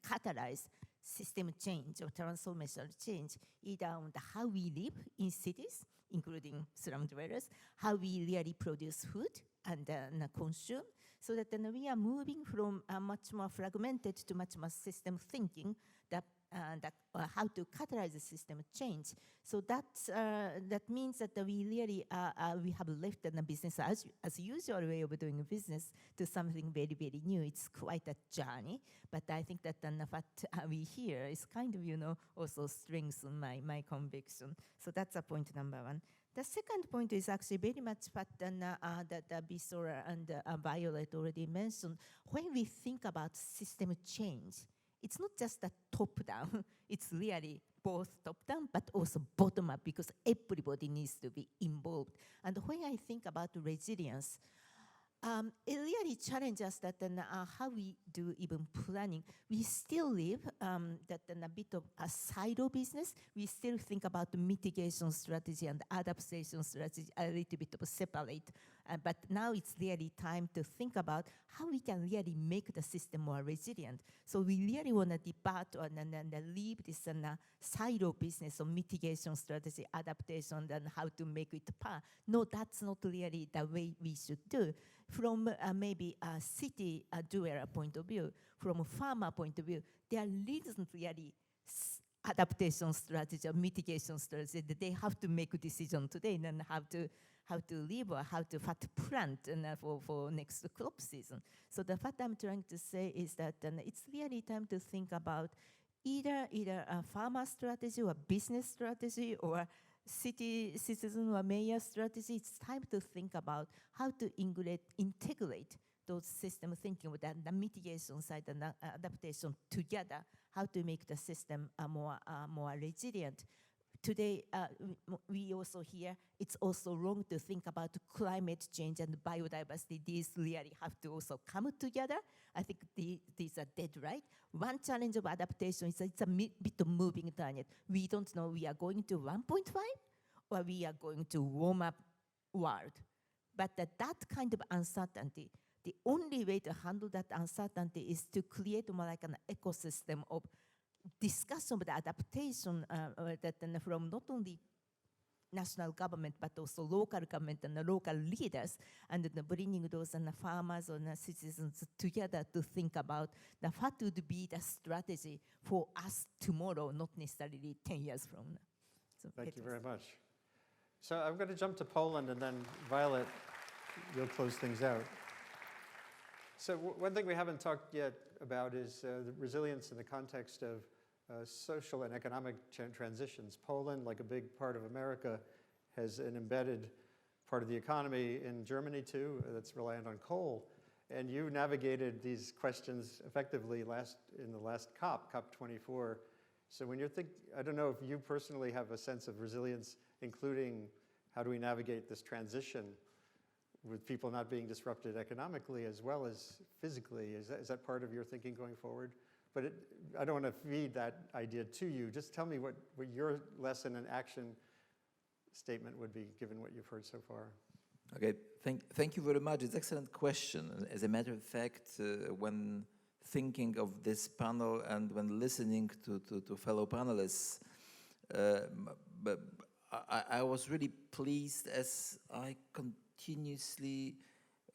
catalyze system change or transformational change, either on how we live in cities, including slum dwellers, how we really produce food and consume, so that then we are moving from a much more fragmented to much more system thinking that how to catalyze the system change. So that means that we really we have left the business as usual way of doing business to something very, very new. It's quite a journey, but I think that what we hear is kind of, also strengthen my conviction. So that's a point number one. The second point is actually very much what that Bisora and Violet already mentioned. When we think about system change, it's not just a top-down, it's really both top-down but also bottom-up, because everybody needs to be involved. And when I think about resilience, it really challenges that how we do even planning. We still live that in a bit of a silo business. We still think about the mitigation strategy and adaptation strategy a little bit of separate. But now it's really time to think about how we can really make the system more resilient. So we really want to depart and leave this silo business of mitigation strategy, adaptation, and how to make it par. No, that's not really the way we should do. From maybe a city doer point of view, from a farmer point of view, there isn't really adaptation strategy or mitigation strategy that they have to make a decision today and how to live or how to plant for next crop season. So what I'm trying to say is that it's really time to think about either a farmer strategy or business strategy or citizen or mayor strategy. It's time to think about how to integrate those system thinking with the mitigation side and the adaptation together, how to make the system more resilient. Today, we also hear it's also wrong to think about climate change and biodiversity. These really have to also come together. I think these are dead right. One challenge of adaptation is it's a bit of moving target. We don't know we are going to 1.5 or we are going to warm up world. But that kind of uncertainty, the only way to handle that uncertainty is to create more like an ecosystem of discussion of the adaptation from not only national government but also local government and the local leaders, and bringing those farmers and citizens together to think about what would be the strategy for us tomorrow, not necessarily 10 years from now. So Thank you very much. So I'm going to jump to Poland, and then Violet, you'll close things out. So one thing we haven't talked yet about is the resilience in the context of social and economic transitions. Poland, like a big part of America, has an embedded part of the economy in Germany too that's reliant on coal. And you navigated these questions effectively in the last COP24. So when you're I don't know if you personally have a sense of resilience, including how do we navigate this transition with people not being disrupted economically as well as physically. Is that part of your thinking going forward? But I don't want to feed that idea to you. Just tell me what your lesson and action statement would be, given what you've heard so far. Okay, thank you very much. It's an excellent question. As a matter of fact, when thinking of this panel and when listening to fellow panelists, but I was really pleased as I continuously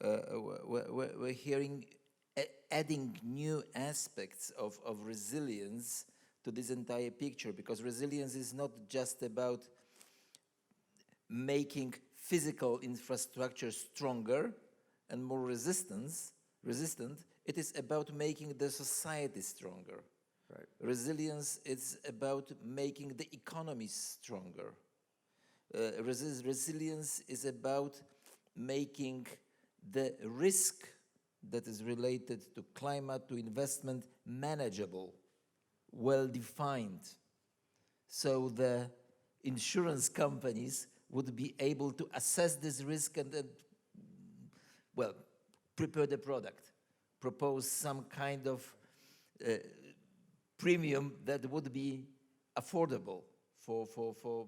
we're hearing adding new aspects of resilience to this entire picture, because resilience is not just about making physical infrastructure stronger and more resistant. It is about making the society stronger. Right. Resilience is about making the economy stronger. Resilience is about making the risk that is related to climate, to investment, manageable, well-defined. So the insurance companies would be able to assess this risk and then, well, prepare the product, propose some kind of premium that would be affordable for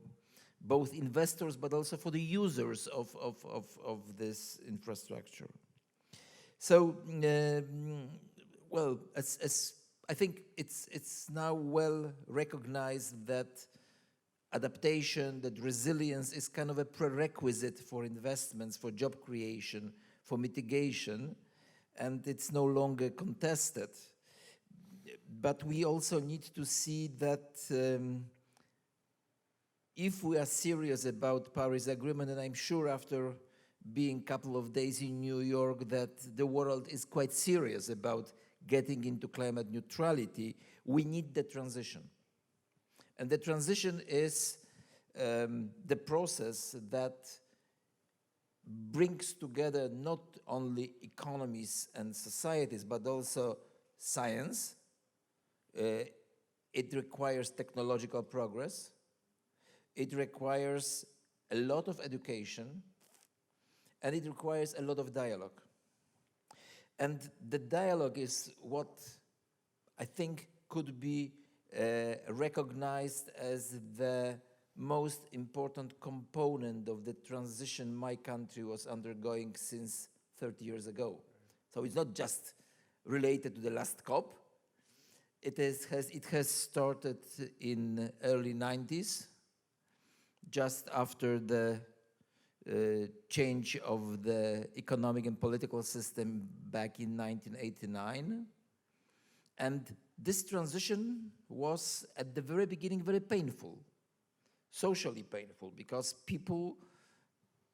both investors but also for the users of this infrastructure. So, well, as I think it's now well recognized that adaptation, that resilience is kind of a prerequisite for investments, for job creation, for mitigation, and it's no longer contested. but we also need to see that if we are serious about Paris Agreement, and I'm sure after being a couple of days in New York that the world is quite serious about getting into climate neutrality, we need the transition. And the transition is the process that brings together not only economies and societies, but also science. It requires technological progress. It requires a lot of education, and it requires a lot of dialogue. And the dialogue is what I think could be recognized as the most important component of the transition my country was undergoing since 30 years ago. So it's not just related to the last COP. It has started in early 90s, just after the change of the economic and political system back in 1989. And this transition was, at the very beginning, very painful, socially painful, because people,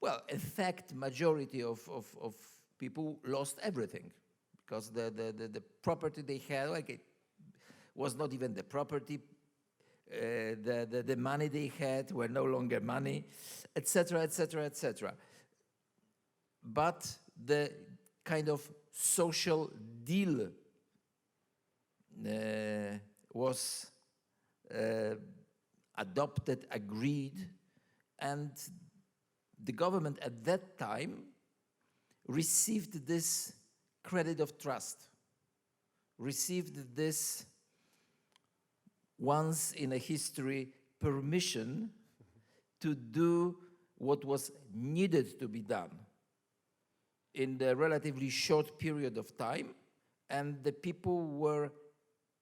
well, in fact, majority of people lost everything, because the property they had, like, it was not even the property. The money they had were no longer money, etc., etc., etc. But the kind of social deal was adopted, agreed, and the government at that time received this credit of trust, received this once in a history permission to do what was needed to be done in the relatively short period of time, and the people were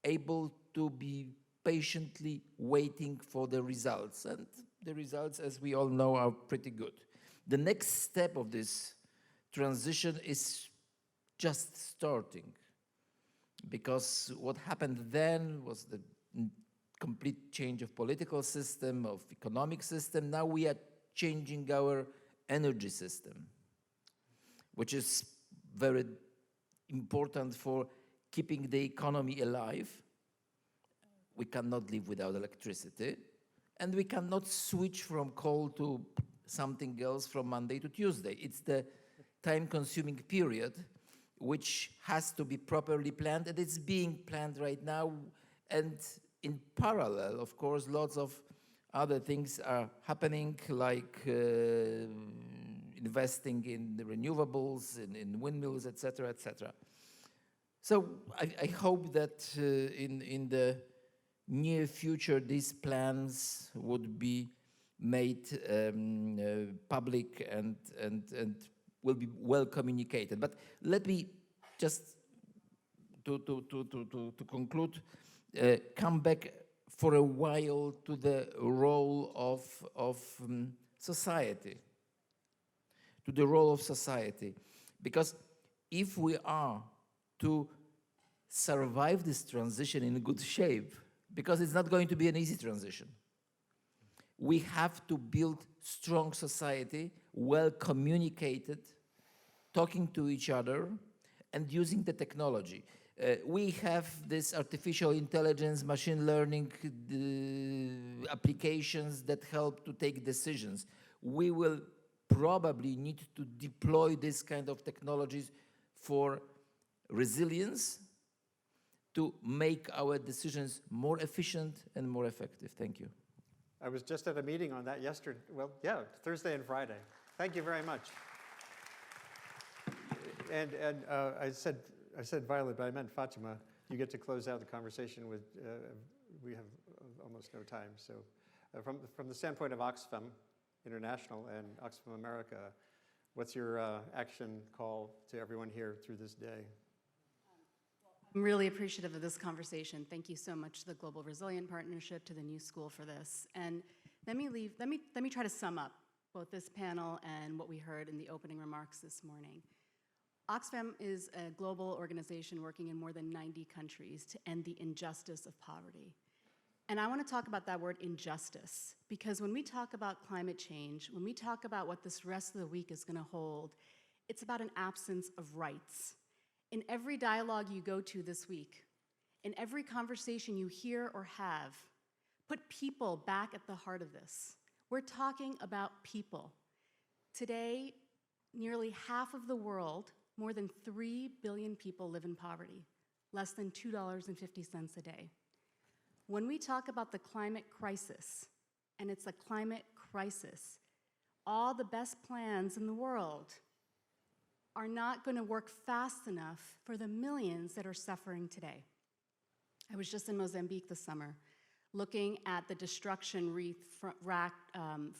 able to be patiently waiting for the results. And the results, as we all know, are pretty good. The next step of this transition is just starting, because what happened then was the complete change of political system, of economic system. Now we are changing our energy system, which is very important for keeping the economy alive. We cannot live without electricity, and we cannot switch from coal to something else from Monday to Tuesday. It's the time-consuming period which has to be properly planned, and it's being planned right now. And in parallel, of course, lots of other things are happening, like investing in the renewables, in windmills, etc., etc. So I hope that in the near future, these plans would be made public and will be well communicated. But let me just, to conclude, come back for a while to the role of society, to the role of society. Because if we are to survive this transition in good shape, because it's not going to be an easy transition, we have to build strong society, well communicated, talking to each other, and using the technology. We have this artificial intelligence, machine learning applications that help to take decisions. We will probably need to deploy this kind of technologies for resilience, to make our decisions more efficient and more effective. Thank you. I was just at a meeting on that yesterday. Well, yeah, Thursday and Friday. Thank you very much. And I said Violet, but I meant Fatima. You get to close out the conversation with, we have almost no time. So from the standpoint of Oxfam International and Oxfam America, what's your action call to everyone here through this day? I'm really appreciative of this conversation. Thank you so much to the Global Resilient Partnership, to the New School for this. And let me try to sum up both this panel and what we heard in the opening remarks this morning. Oxfam is a global organization working in more than 90 countries to end the injustice of poverty. And I want to talk about that word injustice, because when we talk about climate change, when we talk about what this rest of the week is going to hold, it's about an absence of rights. In every dialogue you go to this week, in every conversation you hear or have, put people back at the heart of this. We're talking about people. Today, nearly half of the world, more than 3 billion people live in poverty, less than $2.50 a day. When we talk about the climate crisis, and it's a climate crisis, all the best plans in the world are not going to work fast enough for the millions that are suffering today. I was just in Mozambique this summer, looking at the destruction racked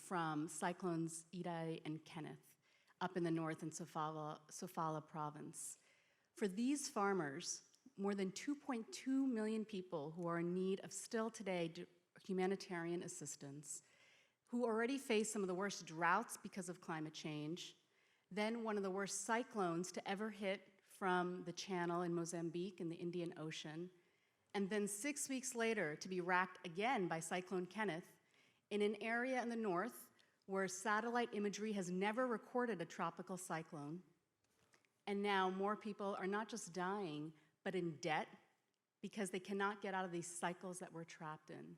from cyclones Idai and Kenneth up in the north in Sofala province. For these farmers, more than 2.2 million people who are in need of still today humanitarian assistance, who already face some of the worst droughts because of climate change, then one of the worst cyclones to ever hit from the Channel in Mozambique in the Indian Ocean, and then 6 weeks later to be racked again by Cyclone Kenneth in an area in the north where satellite imagery has never recorded a tropical cyclone. And now more people are not just dying, but in debt because they cannot get out of these cycles that we're trapped in.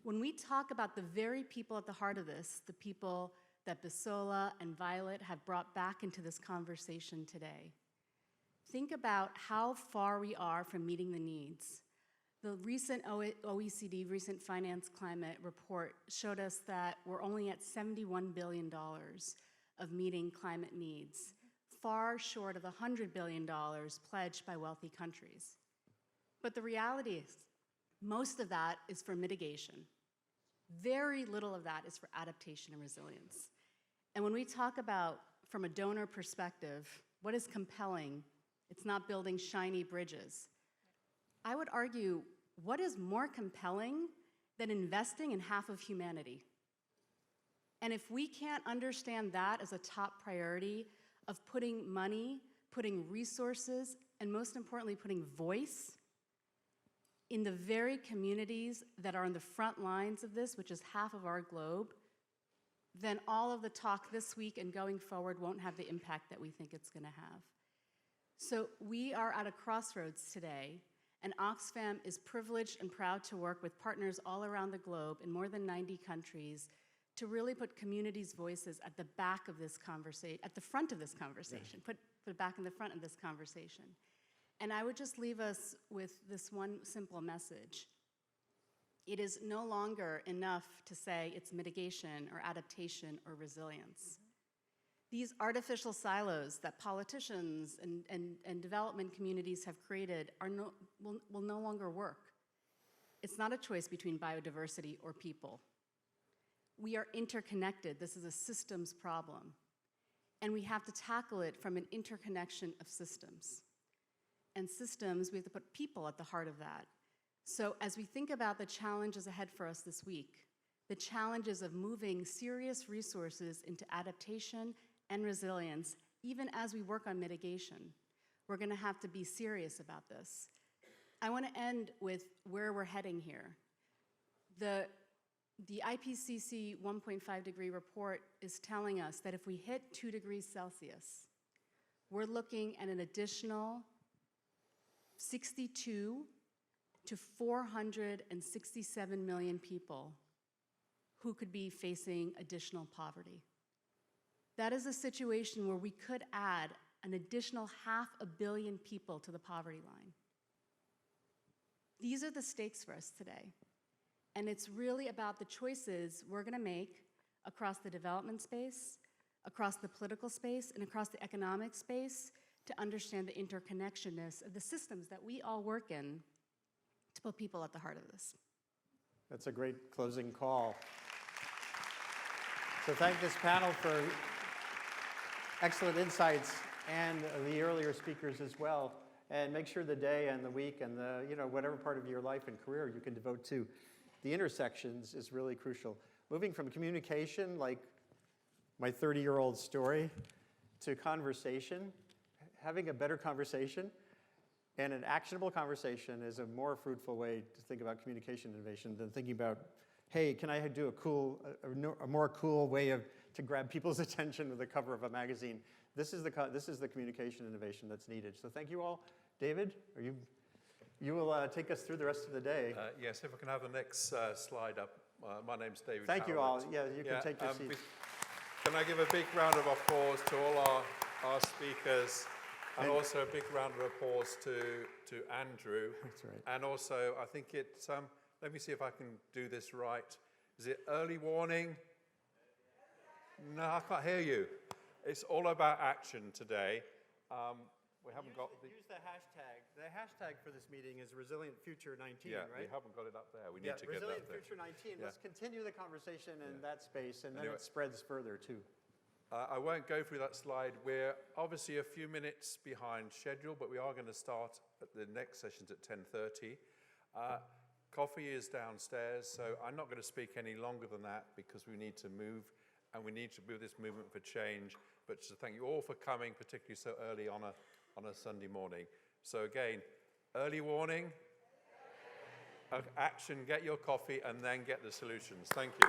When we talk about the very people at the heart of this, the people that Bisola and Violet have brought back into this conversation today, think about how far we are from meeting the needs. The recent OECD recent finance climate report showed us that we're only at $71 billion of meeting climate needs, far short of the $100 billion pledged by wealthy countries. But the reality is, most of that is for mitigation. Very little of that is for adaptation and resilience. And when we talk about, from a donor perspective, what is compelling, it's not building shiny bridges. I would argue, what is more compelling than investing in half of humanity? And if we can't understand that as a top priority of putting money, putting resources, and most importantly, putting voice in the very communities that are on the front lines of this, which is half of our globe, then all of the talk this week and going forward won't have the impact that we think it's going to have. So we are at a crossroads today, and Oxfam is privileged and proud to work with partners all around the globe in more than 90 countries to really put communities' voices at the back of this conversation, at the front of this conversation, put it back in the front of this conversation. And I would just leave us with this one simple message. It is no longer enough to say it's mitigation or adaptation or resilience. These artificial silos that politicians and development communities have created will no longer work. It's not a choice between biodiversity or people. We are interconnected. This is a systems problem. And we have to tackle it from an interconnection of systems. And systems, we have to put people at the heart of that. So as we think about the challenges ahead for us this week, the challenges of moving serious resources into adaptation and resilience, even as we work on mitigation, we're going to have to be serious about this. I want to end with where we're heading here. The IPCC 1.5 degree report is telling us that if we hit 2 degrees Celsius, we're looking at an additional 62 to 467 million people who could be facing additional poverty. That is a situation where we could add an additional 500 million people to the poverty line. These are the stakes for us today. And it's really about the choices we're going to make across the development space, across the political space, and across the economic space to understand the interconnectedness of the systems that we all work in to put people at the heart of this. That's a great closing call. So thank this panel for excellent insights and the earlier speakers as well. And make sure the day and the week and the, whatever part of your life and career you can devote to the intersections is really crucial. Moving from communication, like my 30-year-old story, to conversation having a better conversation and an actionable conversation is a more fruitful way to think about communication innovation than thinking about, hey, can I do a more cool way to grab people's attention with the cover of a magazine? This is the communication innovation that's needed. So thank you all. David, you will take us through the rest of the day. Yes, if I can have the next slide up. My name's David. Thank you all. Howard. Yeah, you can take your seats. Can I give a big round of applause to all our speakers, and also a big round of applause to Andrew. That's right. And also, I think it's, let me see if I can do this right. Is it early warning? No, I can't hear you. It's all about action today. We haven't got the... Use the hashtag. The hashtag for this meeting is Resilient Future 19, yeah, right? we haven't got it up there. We need to get it up there. Resilient Future 19. Yeah. Let's continue the conversation in that space, and then Anyway. it spreads further, too. I won't go through that slide. We're obviously a few minutes behind schedule, but we are going to start at the next sessions at 10:30. Coffee is downstairs, so I'm not going to speak any longer than that because we need to move, and we need to move this movement for change. But to thank you all for coming, particularly so early on a Sunday morning. So again, early warning, action, get your coffee, and then get the solutions. Thank you.